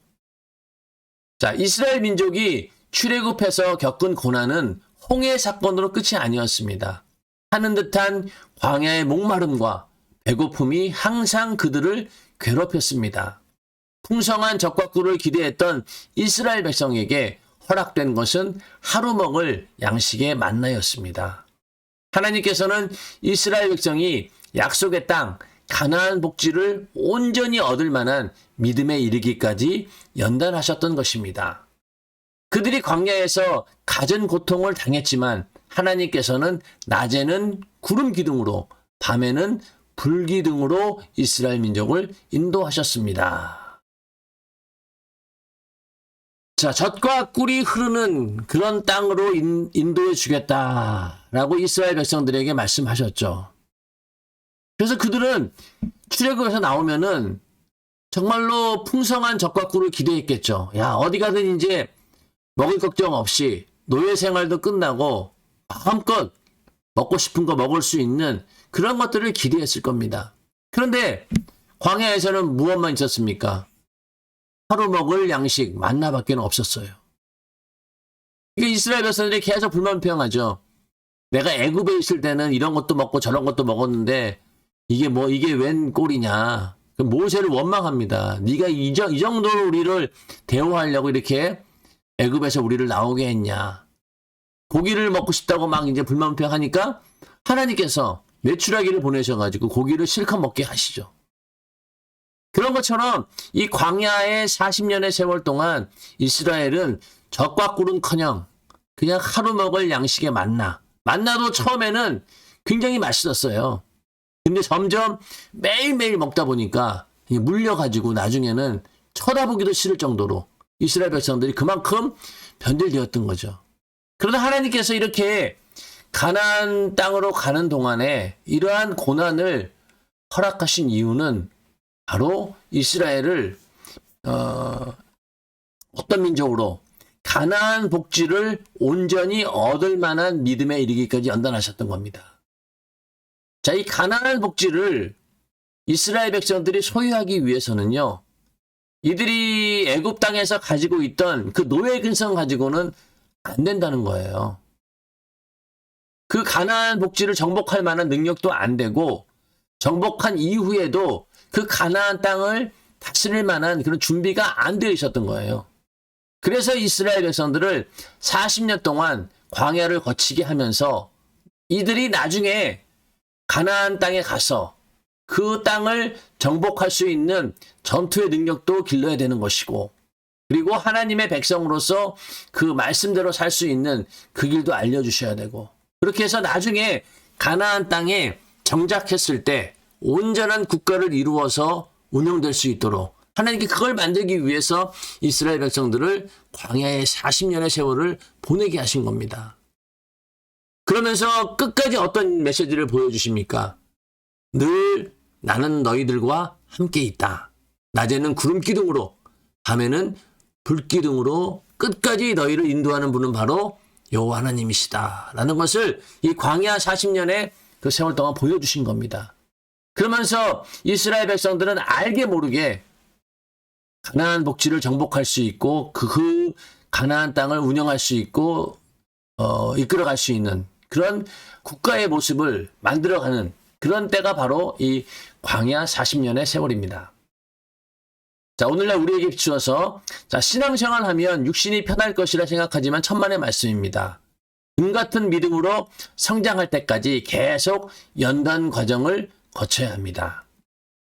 자, 이스라엘 민족이 출애굽해서 겪은 고난은 홍해 사건으로 끝이 아니었습니다. 하는 듯한 광야의 목마름과 배고픔이 항상 그들을 괴롭혔습니다. 풍성한 젖과 꿀을 기대했던 이스라엘 백성에게 허락된 것은 하루 먹을 양식의 만나였습니다. 하나님께서는 이스라엘 백성이 약속의 땅 가나안 복지를 온전히 얻을 만한 믿음에 이르기까지 연단하셨던 것입니다. 그들이 광야에서 갖은 고통을 당했지만 하나님께서는 낮에는 구름 기둥으로 밤에는 불 기둥으로 이스라엘 민족을 인도하셨습니다. 자, 젖과 꿀이 흐르는 그런 땅으로 인도해 주겠다라고 이스라엘 백성들에게 말씀하셨죠. 그래서 그들은 출애굽에서 나오면은 정말로 풍성한 젖과 꿀을 기대했겠죠. 야, 어디 가든 이제 먹을 걱정 없이 노예 생활도 끝나고 마음껏 먹고 싶은 거 먹을 수 있는 그런 것들을 기대했을 겁니다. 그런데 광야에서는 무엇만 있었습니까? 하루 먹을 양식 만나밖에 없었어요. 이게 이스라엘 백성들이 계속 불만평하죠. 내가 애굽에 있을 때는 이런 것도 먹고 저런 것도 먹었는데 이게 웬 꼴이냐. 모세를 원망합니다. 네가 이 정도로 우리를 대우하려고 이렇게 애굽에서 우리를 나오게 했냐. 고기를 먹고 싶다고 막 이제 불만평하니까 하나님께서 메추라기를 보내셔가지고 고기를 실컷 먹게 하시죠. 그런 것처럼 이 광야의 40년의 세월 동안 이스라엘은 젖과 꿀은커녕 그냥 하루 먹을 양식의 만나도 처음에는 굉장히 맛있었어요. 근데 점점 매일매일 먹다 보니까 물려가지고 나중에는 쳐다보기도 싫을 정도로 이스라엘 백성들이 그만큼 변질되었던 거죠. 그러나 하나님께서 이렇게 가나안 땅으로 가는 동안에 이러한 고난을 허락하신 이유는 바로 이스라엘을 어떤 민족으로 가나안 복지를 온전히 얻을 만한 믿음에 이르기까지 연단하셨던 겁니다. 자, 이 가나안 복지를 이스라엘 백성들이 소유하기 위해서는요, 이들이 애굽 땅에서 가지고 있던 그 노예 근성 가지고는 안 된다는 거예요. 그 가나안 복지를 정복할 만한 능력도 안 되고, 정복한 이후에도 그 가나안 땅을 다스릴 만한 그런 준비가 안 되어 있었던 거예요. 그래서 이스라엘 백성들을 40년 동안 광야를 거치게 하면서 이들이 나중에 가나안 땅에 가서 그 땅을 정복할 수 있는 전투의 능력도 길러야 되는 것이고, 그리고 하나님의 백성으로서 그 말씀대로 살 수 있는 그 길도 알려주셔야 되고, 그렇게 해서 나중에 가나안 땅에 정착했을 때 온전한 국가를 이루어서 운영될 수 있도록 하나님께 그걸 만들기 위해서 이스라엘 백성들을 광야의 40년의 세월을 보내게 하신 겁니다. 그러면서 끝까지 어떤 메시지를 보여주십니까? 늘 나는 너희들과 함께 있다. 낮에는 구름 기둥으로, 밤에는 불 기둥으로 끝까지 너희를 인도하는 분은 바로 여호와 하나님이시다라는 것을 이 광야 40년의 그 세월 동안 보여주신 겁니다. 그러면서 이스라엘 백성들은 알게 모르게 가나안 복지를 정복할 수 있고 그 가나안 땅을 운영할 수 있고 이끌어갈 수 있는 그런 국가의 모습을 만들어가는 그런 때가 바로 이 광야 40년의 세월입니다. 자, 오늘날 우리에게 비추어서 신앙생활 하면 육신이 편할 것이라 생각하지만 천만의 말씀입니다. 같은 믿음으로 성장할 때까지 계속 연단 과정을 거쳐야 합니다.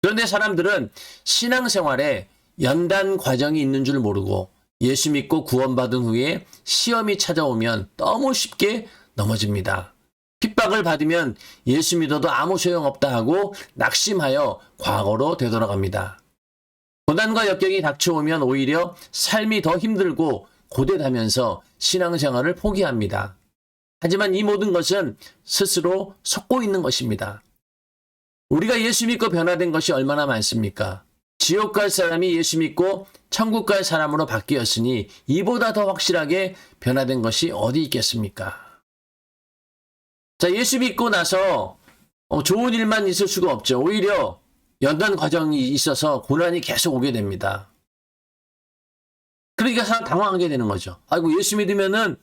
그런데 사람들은 신앙생활에 연단 과정이 있는 줄 모르고 예수 믿고 구원받은 후에 시험이 찾아오면 너무 쉽게 넘어집니다. 핍박을 받으면 예수 믿어도 아무 소용없다 하고 낙심하여 과거로 되돌아갑니다. 고난과 역경이 닥쳐오면 오히려 삶이 더 힘들고 고되다면서 신앙생활을 포기합니다. 하지만 이 모든 것은 스스로 속고 있는 것입니다. 우리가 예수 믿고 변화된 것이 얼마나 많습니까? 지옥 갈 사람이 예수 믿고 천국 갈 사람으로 바뀌었으니 이보다 더 확실하게 변화된 것이 어디 있겠습니까? 자, 예수 믿고 나서 좋은 일만 있을 수가 없죠. 오히려 연단 과정이 있어서 고난이 계속 오게 됩니다. 그러니까 사람 당황하게 되는 거죠. 아이고, 예수 믿으면은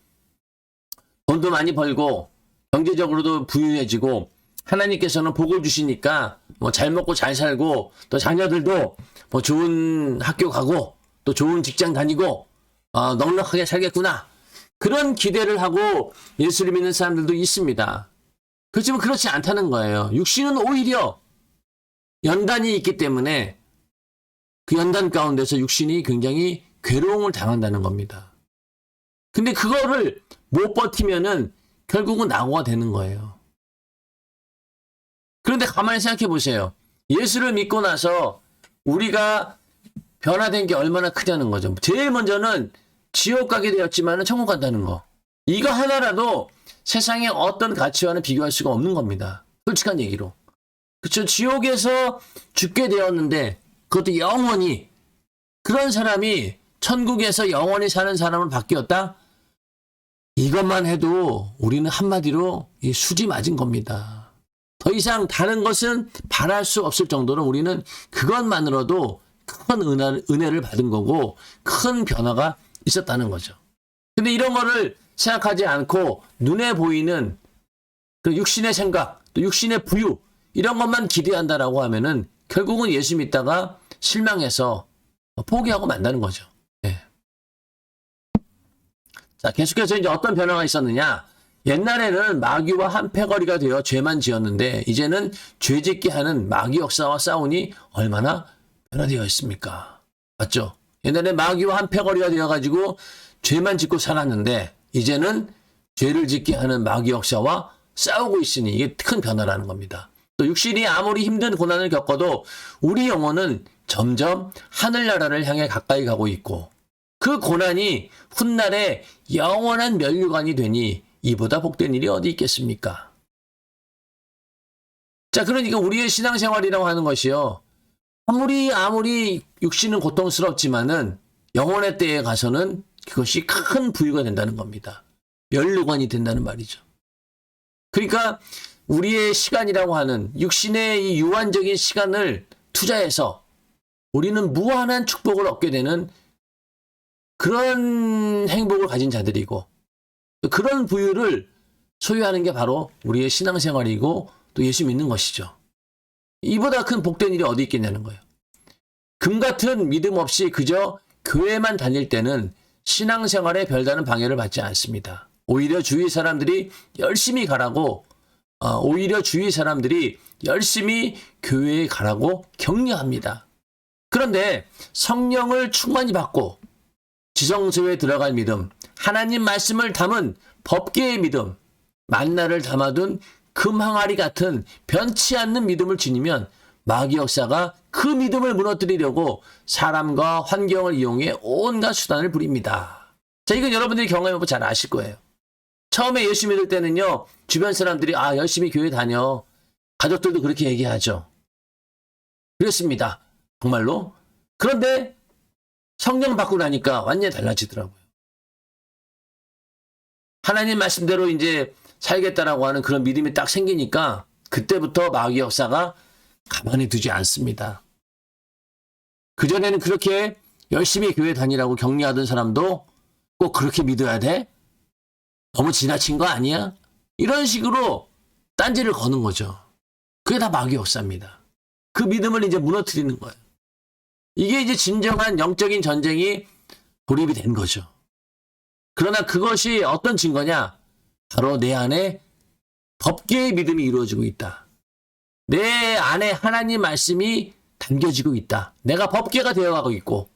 돈도 많이 벌고 경제적으로도 부유해지고 하나님께서는 복을 주시니까 뭐 잘 먹고 잘 살고 또 자녀들도 뭐 좋은 학교 가고 또 좋은 직장 다니고 넉넉하게 살겠구나. 그런 기대를 하고 예수를 믿는 사람들도 있습니다. 그렇지만 그렇지 않다는 거예요. 육신은 오히려 연단이 있기 때문에 그 연단 가운데서 육신이 굉장히 괴로움을 당한다는 겁니다. 근데 그거를 못 버티면은 결국은 낙오가 되는 거예요. 그런데 가만히 생각해 보세요. 예수를 믿고 나서 우리가 변화된 게 얼마나 크냐는 거죠. 제일 먼저는 지옥 가게 되었지만 천국 간다는 거. 이거 하나라도 세상의 어떤 가치와는 비교할 수가 없는 겁니다. 솔직한 얘기로. 그렇죠. 지옥에서 죽게 되었는데 그것도 영원히 그런 사람이 천국에서 영원히 사는 사람으로 바뀌었다? 이것만 해도 우리는 한마디로 이 수지 맞은 겁니다. 더 이상 다른 것은 바랄 수 없을 정도로 우리는 그것만으로도 큰 은혜를 받은 거고 큰 변화가 있었다는 거죠. 근데 이런 거를 생각하지 않고 눈에 보이는 그 육신의 생각, 또 육신의 부유 이런 것만 기대한다라고 하면은 결국은 예수 믿다가 실망해서 포기하고 만다는 거죠. 네. 자, 계속해서 이제 어떤 변화가 있었느냐? 옛날에는 마귀와 한패거리가 되어 죄만 지었는데 이제는 죄짓게 하는 마귀 역사와 싸우니 얼마나 변화되어 있습니까? 맞죠? 옛날에 마귀와 한패거리가 되어가지고 죄만 짓고 살았는데 이제는 죄를 짓게 하는 마귀 역사와 싸우고 있으니 이게 큰 변화라는 겁니다. 또 육신이 아무리 힘든 고난을 겪어도 우리 영혼은 점점 하늘나라를 향해 가까이 가고 있고 그 고난이 훗날에 영원한 면류관이 되니 이보다 복된 일이 어디 있겠습니까? 자, 그러니까 우리의 신앙생활이라고 하는 것이요. 아무리 육신은 고통스럽지만은 영혼의 때에 가서는 그것이 큰 부유가 된다는 겁니다. 면류관이 된다는 말이죠. 그러니까 우리의 시간이라고 하는 육신의 이 유한적인 시간을 투자해서 우리는 무한한 축복을 얻게 되는 그런 행복을 가진 자들이고 그런 부유를 소유하는 게 바로 우리의 신앙생활이고 또 예수 믿는 것이죠. 이보다 큰 복된 일이 어디 있겠냐는 거예요. 금 같은 믿음 없이 그저 교회만 다닐 때는 신앙생활에 별다른 방해를 받지 않습니다. 오히려 주위 사람들이 열심히 가라고 교회에 가라고 격려합니다. 그런데 성령을 충만히 받고 지성소에 들어갈 믿음, 하나님 말씀을 담은 법계의 믿음, 만나를 담아둔 금항아리 같은 변치 않는 믿음을 지니면 마귀 역사가 그 믿음을 무너뜨리려고 사람과 환경을 이용해 온갖 수단을 부립니다. 자, 이건 여러분들이 경험해보면 잘 아실 거예요. 처음에 예수 믿을 때는요, 주변 사람들이 열심히 교회 다녀. 가족들도 그렇게 얘기하죠. 그랬습니다. 정말로. 그런데 성령 받고 나니까 완전히 달라지더라고요. 하나님 말씀대로 이제 살겠다라고 하는 그런 믿음이 딱 생기니까 그때부터 마귀 역사가 가만히 두지 않습니다. 그전에는 그렇게 열심히 교회 다니라고 격려하던 사람도 꼭 그렇게 믿어야 돼? 너무 지나친 거 아니야? 이런 식으로 딴지를 거는 거죠. 그게 다 마귀 역사입니다. 그 믿음을 이제 무너뜨리는 거예요. 이게 이제 진정한 영적인 전쟁이 돌입이 된 거죠. 그러나 그것이 어떤 증거냐? 바로 내 안에 법계의 믿음이 이루어지고 있다. 내 안에 하나님 말씀이 담겨지고 있다. 내가 법계가 되어가고 있고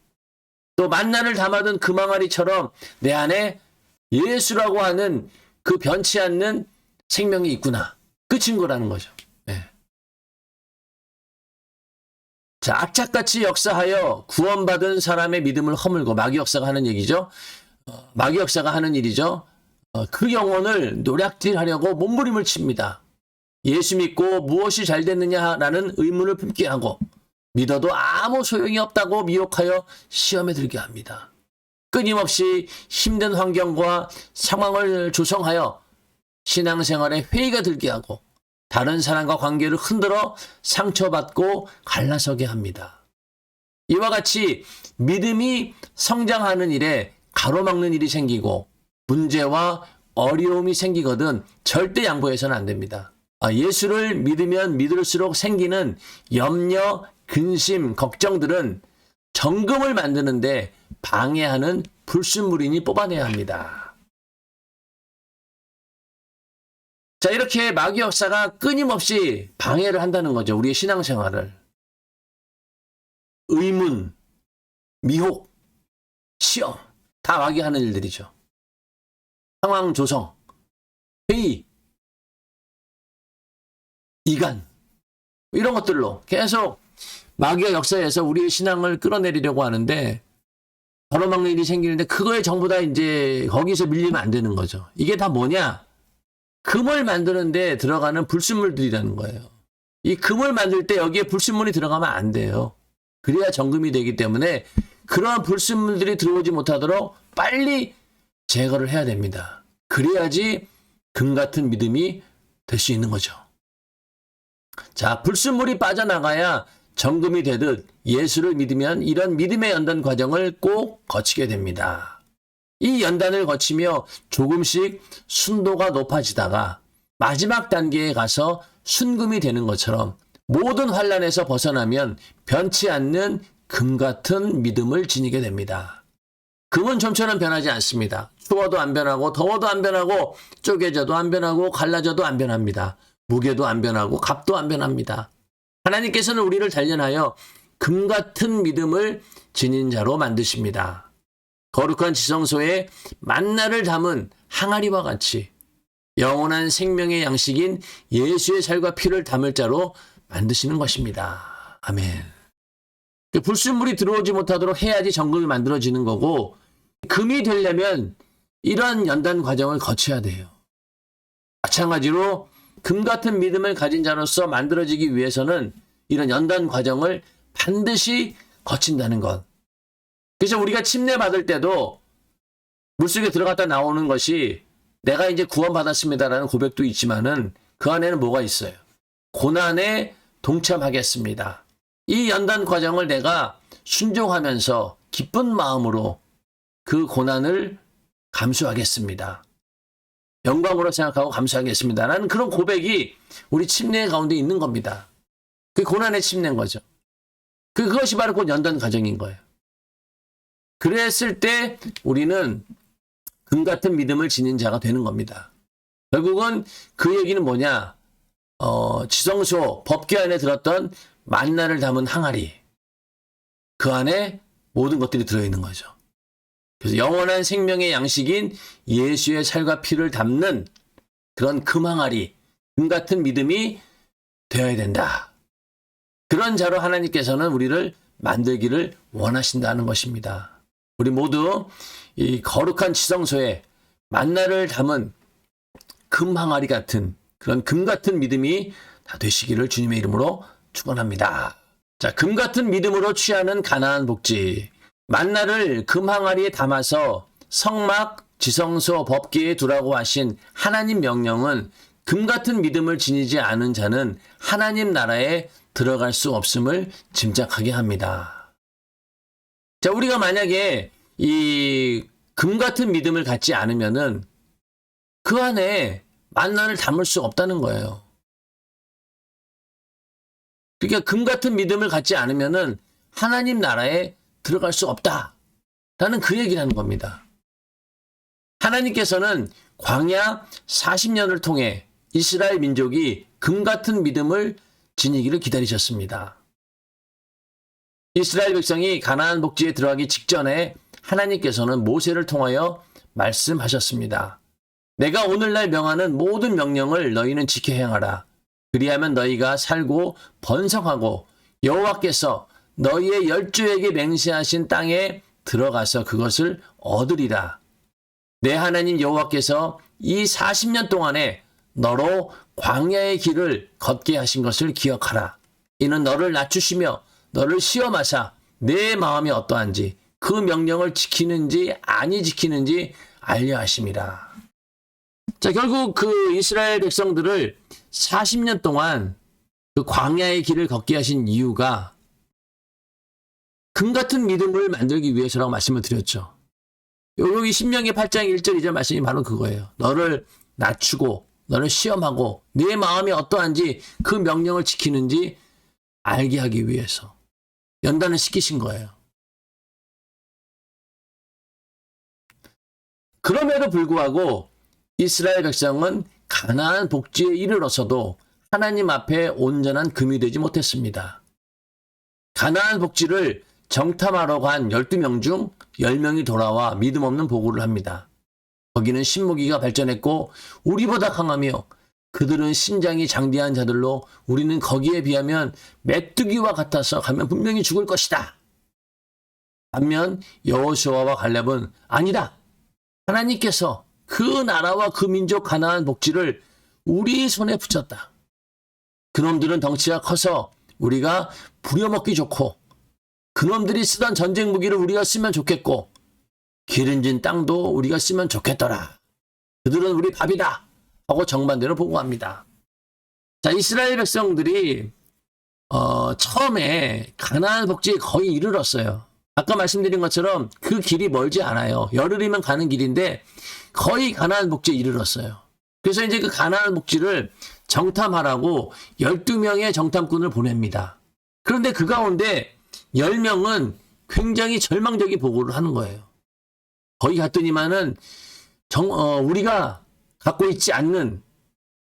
또 만난을 담아둔 그 망아리처럼 내 안에 예수라고 하는 그 변치 않는 생명이 있구나. 그 증거라는 거죠. 네. 자, 악착같이 역사하여 구원받은 사람의 믿음을 허물고 마귀 역사가 하는 얘기죠. 마귀 역사가 하는 일이죠. 그 영혼을 노략질하려고 몸부림을 칩니다. 예수 믿고 무엇이 잘 됐느냐라는 의문을 품게 하고 믿어도 아무 소용이 없다고 미혹하여 시험에 들게 합니다. 끊임없이 힘든 환경과 상황을 조성하여 신앙생활에 회의가 들게 하고 다른 사람과 관계를 흔들어 상처받고 갈라서게 합니다. 이와 같이 믿음이 성장하는 일에 가로막는 일이 생기고 문제와 어려움이 생기거든 절대 양보해서는 안 됩니다. 예수를 믿으면 믿을수록 생기는 염려, 근심, 걱정들은 정금을 만드는데 방해하는 불순물이니 뽑아내야 합니다. 자, 이렇게 마귀 역사가 끊임없이 방해를 한다는 거죠. 우리의 신앙생활을. 의문, 미혹, 시험 다 마귀 하는 일들이죠. 상황 조성, 회의, 이간 이런 것들로 계속 마귀가 역사에서 우리의 신앙을 끌어내리려고 하는데 가로막는 일이 생기는데 그거에 전부 다 이제 거기서 밀리면 안 되는 거죠. 이게 다 뭐냐? 금을 만드는데 들어가는 불순물들이라는 거예요. 이 금을 만들 때 여기에 불순물이 들어가면 안 돼요. 그래야 정금이 되기 때문에 그러한 불순물들이 들어오지 못하도록 빨리 제거를 해야 됩니다. 그래야지 금 같은 믿음이 될 수 있는 거죠. 자, 불순물이 빠져나가야 정금이 되듯 예수를 믿으면 이런 믿음의 연단 과정을 꼭 거치게 됩니다. 이 연단을 거치며 조금씩 순도가 높아지다가 마지막 단계에 가서 순금이 되는 것처럼 모든 환난에서 벗어나면 변치 않는 금 같은 믿음을 지니게 됩니다. 금은 좀처럼 변하지 않습니다. 추워도 안 변하고 더워도 안 변하고 쪼개져도 안 변하고 갈라져도 안 변합니다. 무게도 안 변하고 값도 안 변합니다. 하나님께서는 우리를 단련하여 금 같은 믿음을 지닌 자로 만드십니다. 거룩한 지성소에 만나를 담은 항아리와 같이 영원한 생명의 양식인 예수의 살과 피를 담을 자로 만드시는 것입니다. 아멘. 불순물이 들어오지 못하도록 해야지 정금이 만들어지는 거고 금이 되려면 이런 연단 과정을 거쳐야 돼요. 마찬가지로 금 같은 믿음을 가진 자로서 만들어지기 위해서는 이런 연단 과정을 반드시 거친다는 것. 그래서 우리가 침례 받을 때도 물속에 들어갔다 나오는 것이 내가 이제 구원받았습니다라는 고백도 있지만은 그 안에는 뭐가 있어요? 고난에 동참하겠습니다. 이 연단 과정을 내가 순종하면서 기쁜 마음으로 그 고난을 감수하겠습니다. 영광으로 생각하고 감수하겠습니다. 라는 그런 고백이 우리 침례 가운데 있는 겁니다. 그 고난의 침례인 거죠. 그것이 바로 그 연단 과정인 거예요. 그랬을 때 우리는 금 같은 믿음을 지닌 자가 되는 겁니다. 결국은 그 얘기는 뭐냐? 지성소, 법궤 안에 들었던 만나를 담은 항아리. 그 안에 모든 것들이 들어있는 거죠. 그래서 영원한 생명의 양식인 예수의 살과 피를 담는 그런 금 항아리, 금 같은 믿음이 되어야 된다. 그런 자로 하나님께서는 우리를 만들기를 원하신다는 것입니다. 우리 모두 이 거룩한 지성소에 만나를 담은 금 항아리 같은 그런 금 같은 믿음이 다 되시기를 주님의 이름으로 축원합니다. 자, 금 같은 믿음으로 취하는 가나안 복지. 만나를 금 항아리에 담아서 성막 지성소 법궤에 두라고 하신 하나님 명령은 금 같은 믿음을 지니지 않은 자는 하나님 나라에 들어갈 수 없음을 짐작하게 합니다. 자, 우리가 만약에 이 금 같은 믿음을 갖지 않으면은 그 안에 만나를 담을 수 없다는 거예요. 그러니까 금 같은 믿음을 갖지 않으면은 하나님 나라에 들어갈 수 없다라는 그 얘기를 하는 겁니다. 하나님께서는 광야 40년을 통해 이스라엘 민족이 금 같은 믿음을 지니기를 기다리셨습니다. 이스라엘 백성이 가나안 복지에 들어가기 직전에 하나님께서는 모세를 통하여 말씀하셨습니다. 내가 오늘날 명하는 모든 명령을 너희는 지켜 행하라. 그리하면 너희가 살고 번성하고 여호와께서 너희의 열조에게 맹세하신 땅에 들어가서 그것을 얻으리라. 내 하나님 여호와께서 이 40년 동안에 너로 광야의 길을 걷게 하신 것을 기억하라. 이는 너를 낮추시며 너를 시험하사 내 마음이 어떠한지 그 명령을 지키는지 아니 지키는지 알려 하심이라. 자, 결국 그 이스라엘 백성들을 40년 동안 그 광야의 길을 걷게 하신 이유가 금 같은 믿음을 만들기 위해서라고 말씀을 드렸죠. 여기 신명기 8장 1절 2절 말씀이 바로 그거예요. 너를 낮추고 너를 시험하고 네 마음이 어떠한지 그 명령을 지키는지 알게 하기 위해서 연단을 시키신 거예요. 그럼에도 불구하고 이스라엘 백성은 가나안 복지에 이르러서도 하나님 앞에 온전한 금이 되지 못했습니다. 가나안 복지를 정탐하러 간 12명 중 10명이 돌아와 믿음 없는 보고를 합니다. 거기는 신무기가 발전했고 우리보다 강하며 그들은 신장이 장대한 자들로 우리는 거기에 비하면 메뚜기와 같아서 가면 분명히 죽을 것이다. 반면 여호수아와 갈렙은 아니다. 하나님께서 그 나라와 그 민족 가나안 복지를 우리 손에 붙였다. 그놈들은 덩치가 커서 우리가 부려먹기 좋고 그놈들이 쓰던 전쟁 무기를 우리가 쓰면 좋겠고 기름진 땅도 우리가 쓰면 좋겠더라. 그들은 우리 밥이다 하고 정반대로 보고합니다. 자, 이스라엘 백성들이 처음에 가나안 복지에 거의 이르렀어요. 아까 말씀드린 것처럼 그 길이 멀지 않아요. 열흘이면 가는 길인데 거의 가나안 복지에 이르렀어요. 그래서 이제 그 가나안 복지를 정탐하라고 12명의 정탐꾼을 보냅니다. 그런데 그 가운데 10명은 굉장히 절망적인 보고를 하는 거예요. 거기 갔더니만은 우리가 갖고 있지 않는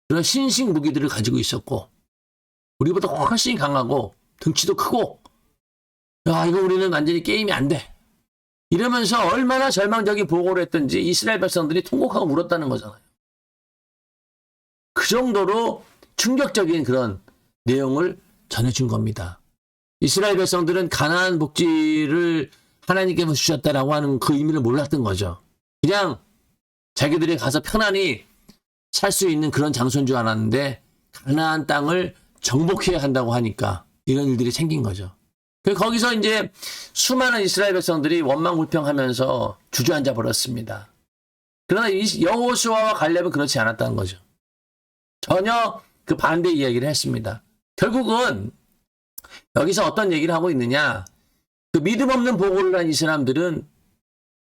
그런 신식 무기들을 가지고 있었고 우리보다 훨씬 강하고 등치도 크고 야, 이거 우리는 완전히 게임이 안 돼. 이러면서 얼마나 절망적인 보고를 했던지 이스라엘 백성들이 통곡하고 울었다는 거잖아요. 그 정도로 충격적인 그런 내용을 전해준 겁니다. 이스라엘 백성들은 가나안 복지를 하나님께서 주셨다라고 하는 그 의미를 몰랐던 거죠. 그냥 자기들이 가서 편안히 살 수 있는 그런 장소인 줄 알았는데 가나안 땅을 정복해야 한다고 하니까 이런 일들이 생긴 거죠. 거기서 이제 수많은 이스라엘 백성들이 원망불평하면서 주저앉아 버렸습니다. 그러나 여호수아와 갈렙은 그렇지 않았다는 거죠. 전혀 그 반대 이야기를 했습니다. 결국은 여기서 어떤 얘기를 하고 있느냐? 그 믿음 없는 보고를 한 이 사람들은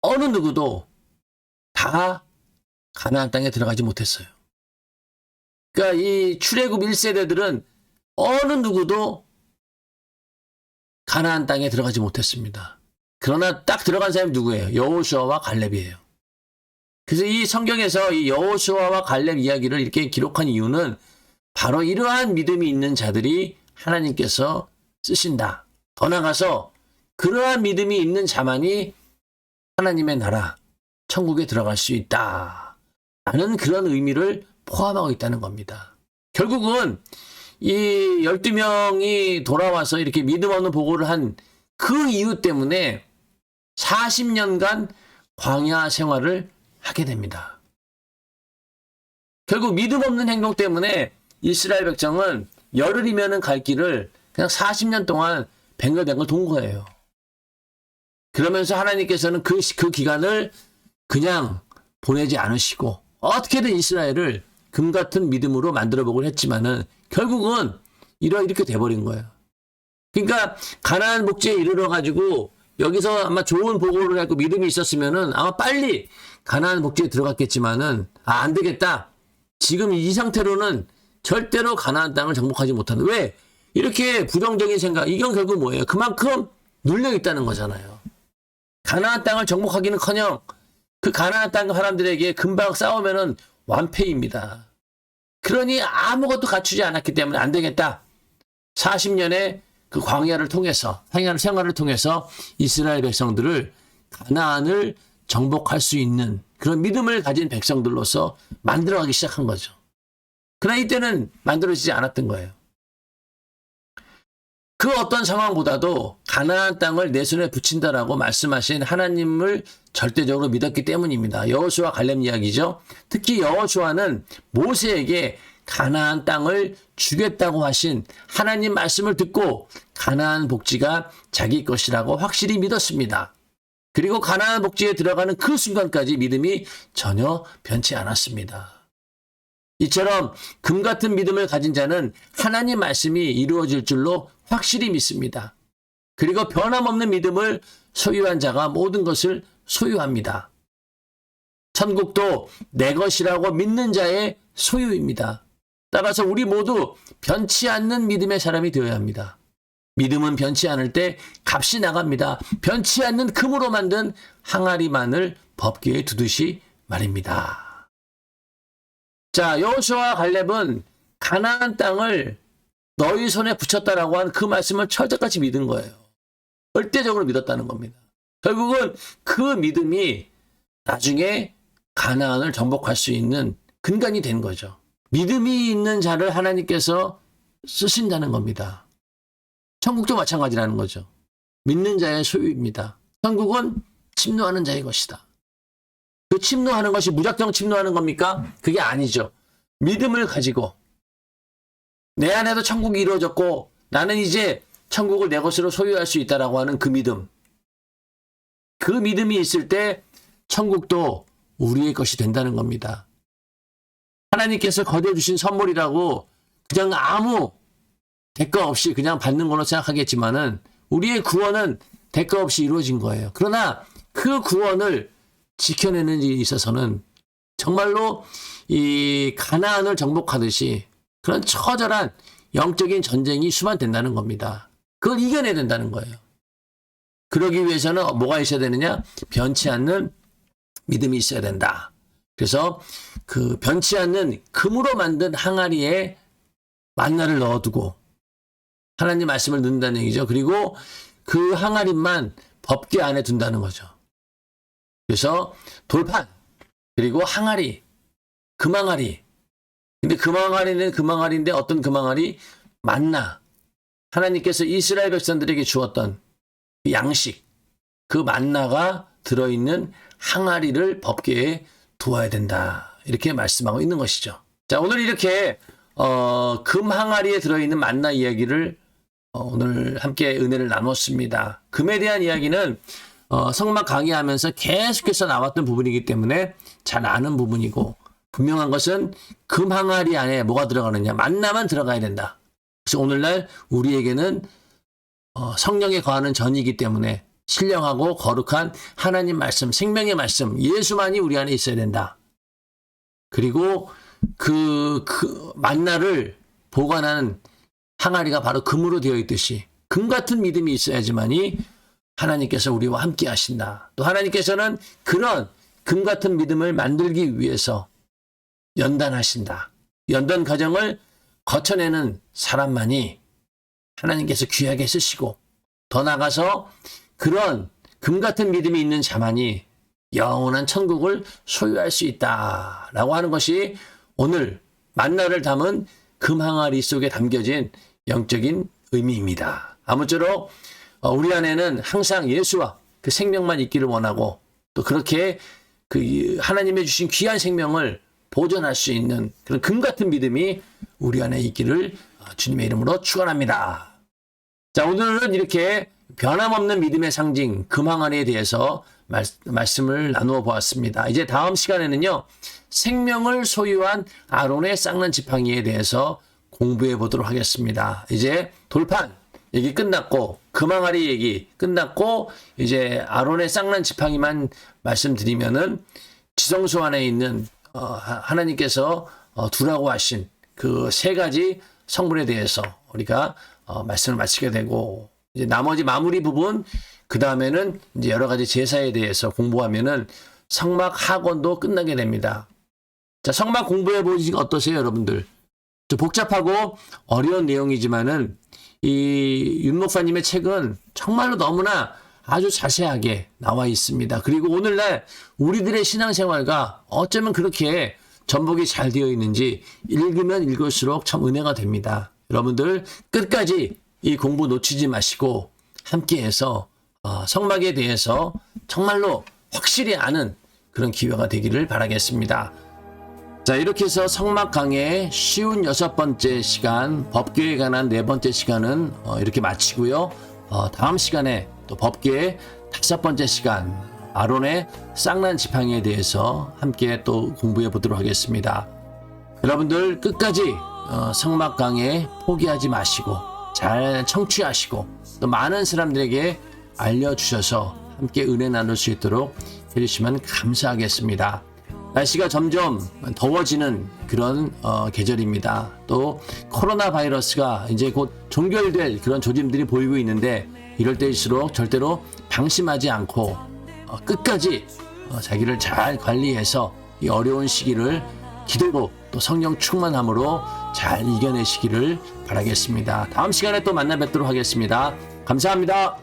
어느 누구도 다 가나안 땅에 들어가지 못했어요. 그러니까 이 출애굽 1세대들은 어느 누구도 가나안 땅에 들어가지 못했습니다. 그러나 딱 들어간 사람이 누구예요? 여호수아와 갈렙이에요. 그래서 이 성경에서 이 여호수아와 갈렙 이야기를 이렇게 기록한 이유는 바로 이러한 믿음이 있는 자들이 하나님께서 쓰신다. 더 나아가서 그러한 믿음이 있는 자만이 하나님의 나라, 천국에 들어갈 수 있다. 라는 그런 의미를 포함하고 있다는 겁니다. 결국은 이 12명이 돌아와서 이렇게 믿음 없는 보고를 한 그 이유 때문에 40년간 광야 생활을 하게 됩니다. 결국 믿음 없는 행동 때문에 이스라엘 백성은 열흘이면 갈 길을 그냥 40년 동안 뱅글뱅글 돈 거예요. 그러면서 하나님께서는 그 기간을 그냥 보내지 않으시고 어떻게든 이스라엘을 금 같은 믿음으로 만들어 보곤 했지만은 결국은 이렇게 돼버린 거예요. 그러니까 가나안 복지에 이르러 가지고 여기서 아마 좋은 보고를 하고 믿음이 있었으면은 아마 빨리 가나안 복지에 들어갔겠지만은 안 되겠다. 지금 이 상태로는 절대로 가나안 땅을 정복하지 못한다. 왜? 이렇게 부정적인 생각. 이건 결국 뭐예요? 그만큼 눌려 있다는 거잖아요. 가나안 땅을 정복하기는커녕 그 가나안 땅 사람들에게 금방 싸우면은 완패입니다. 그러니 아무것도 갖추지 않았기 때문에 안 되겠다. 40년의 그 광야를 통해서, 생활을 통해서 이스라엘 백성들을 가나안을 정복할 수 있는 그런 믿음을 가진 백성들로서 만들어가기 시작한 거죠. 그러나 이때는 만들어지지 않았던 거예요. 그 어떤 상황보다도 가나안 땅을 내 손에 붙인다라고 말씀하신 하나님을 절대적으로 믿었기 때문입니다. 여호수아 갈렙 이야기죠. 특히 여호수아는 모세에게 가나안 땅을 주겠다고 하신 하나님 말씀을 듣고 가나안 복지가 자기 것이라고 확실히 믿었습니다. 그리고 가나안 복지에 들어가는 그 순간까지 믿음이 전혀 변치 않았습니다. 이처럼 금 같은 믿음을 가진 자는 하나님 말씀이 이루어질 줄로 확실히 믿습니다. 그리고 변함없는 믿음을 소유한 자가 모든 것을 소유합니다. 천국도 내 것이라고 믿는 자의 소유입니다. 따라서 우리 모두 변치 않는 믿음의 사람이 되어야 합니다. 믿음은 변치 않을 때 값이 나갑니다. 변치 않는 금으로 만든 항아리만을 법궤에 두듯이 말입니다. 자, 여호수아와 갈렙은 가나안 땅을 너희 손에 붙였다라고 한 그 말씀을 철저같이 믿은 거예요. 절대적으로 믿었다는 겁니다. 결국은 그 믿음이 나중에 가나안을 정복할 수 있는 근간이 된 거죠. 믿음이 있는 자를 하나님께서 쓰신다는 겁니다. 천국도 마찬가지라는 거죠. 믿는 자의 소유입니다. 천국은 침노하는 자의 것이다. 그 침노하는 것이 무작정 침노하는 겁니까? 그게 아니죠. 믿음을 가지고 내 안에도 천국이 이루어졌고 나는 이제 천국을 내 것으로 소유할 수 있다라고 하는 그 믿음. 그 믿음이 있을 때 천국도 우리의 것이 된다는 겁니다. 하나님께서 거두어 주신 선물이라고 그냥 아무 대가 없이 그냥 받는 걸로 생각하겠지만은 우리의 구원은 대가 없이 이루어진 거예요. 그러나 그 구원을 지켜내는 데 있어서는 정말로 이 가나안을 정복하듯이 그런 처절한 영적인 전쟁이 수반된다는 겁니다. 그걸 이겨내야 된다는 거예요. 그러기 위해서는 뭐가 있어야 되느냐? 변치 않는 믿음이 있어야 된다. 그래서 그 변치 않는 금으로 만든 항아리에 만나를 넣어두고 하나님 말씀을 넣는다는 얘기죠. 그리고 그 항아리만 법궤 안에 둔다는 거죠. 그래서 돌판, 그리고 항아리, 금항아리. 근데 금항아리는 금항아리인데 어떤 금항아리? 만나. 하나님께서 이스라엘 백성들에게 주었던 양식, 그 만나가 들어있는 항아리를 법궤에 두어야 된다. 이렇게 말씀하고 있는 것이죠. 자, 오늘 이렇게 금 항아리에 들어있는 만나 이야기를 오늘 함께 은혜를 나눴습니다. 금에 대한 이야기는 성막 강의하면서 계속해서 나왔던 부분이기 때문에 잘 아는 부분이고, 분명한 것은 금 항아리 안에 뭐가 들어가느냐? 만나만 들어가야 된다. 그래서 오늘날 우리에게는 성령에 거하는 전이기 때문에 신령하고 거룩한 하나님 말씀, 생명의 말씀, 예수만이 우리 안에 있어야 된다. 그리고 그 만나를 보관하는 항아리가 바로 금으로 되어 있듯이 금 같은 믿음이 있어야지만이 하나님께서 우리와 함께 하신다. 또 하나님께서는 그런 금 같은 믿음을 만들기 위해서 연단하신다. 연단 과정을 거쳐내는 사람만이 하나님께서 귀하게 쓰시고, 더 나아가서 그런 금 같은 믿음이 있는 자만이 영원한 천국을 소유할 수 있다라고 하는 것이 오늘 만나를 담은 금 항아리 속에 담겨진 영적인 의미입니다. 아무쪼록 우리 안에는 항상 예수와 그 생명만 있기를 원하고, 또 그렇게 그 하나님의 주신 귀한 생명을 보존할 수 있는 그런 금 같은 믿음이 우리 안에 있기를 주님의 이름으로 축원합니다. 자, 오늘은 이렇게 변함없는 믿음의 상징 금항아리에 대해서 말씀을 나누어 보았습니다. 이제 다음 시간에는요, 생명을 소유한 아론의 쌍난 지팡이에 대해서 공부해 보도록 하겠습니다. 이제 돌판 얘기 끝났고, 금항아리 얘기 끝났고, 이제 아론의 쌍난 지팡이만 말씀드리면은 지성소 안에 있는 하나님께서 두라고 하신 그 세 가지 성분에 대해서 우리가 말씀을 마치게 되고, 이제 나머지 마무리 부분, 그 다음에는 이제 여러 가지 제사에 대해서 공부하면은 성막 학원도 끝나게 됩니다. 자, 성막 공부해 보시니까 어떠세요, 여러분들? 좀 복잡하고 어려운 내용이지만은 이 윤 목사님의 책은 정말로 너무나 아주 자세하게 나와 있습니다. 그리고 오늘날 우리들의 신앙생활과 어쩌면 그렇게 전복이 잘 되어 있는지 읽으면 읽을수록 참 은혜가 됩니다. 여러분들 끝까지 이 공부 놓치지 마시고 함께해서 성막에 대해서 정말로 확실히 아는 그런 기회가 되기를 바라겠습니다. 자, 이렇게 해서 성막 강의 쉬운 6번째 시간, 법궤에 관한 4번째 시간은 이렇게 마치고요. 다음 시간에 또 법궤 5번째 시간, 아론의 쌍난 지팡이에 대해서 함께 또 공부해 보도록 하겠습니다. 여러분들 끝까지 성막 강의 포기하지 마시고 잘 청취하시고 또 많은 사람들에게 알려주셔서 함께 은혜 나눌 수 있도록 해주시면 감사하겠습니다. 날씨가 점점 더워지는 그런 계절입니다. 또 코로나 바이러스가 이제 곧 종결될 그런 조짐들이 보이고 있는데 이럴 때일수록 절대로 방심하지 않고 끝까지 자기를 잘 관리해서 이 어려운 시기를 기도로 또 성령 충만함으로 잘 이겨내시기를 바라겠습니다. 다음 시간에 또 만나 뵙도록 하겠습니다. 감사합니다.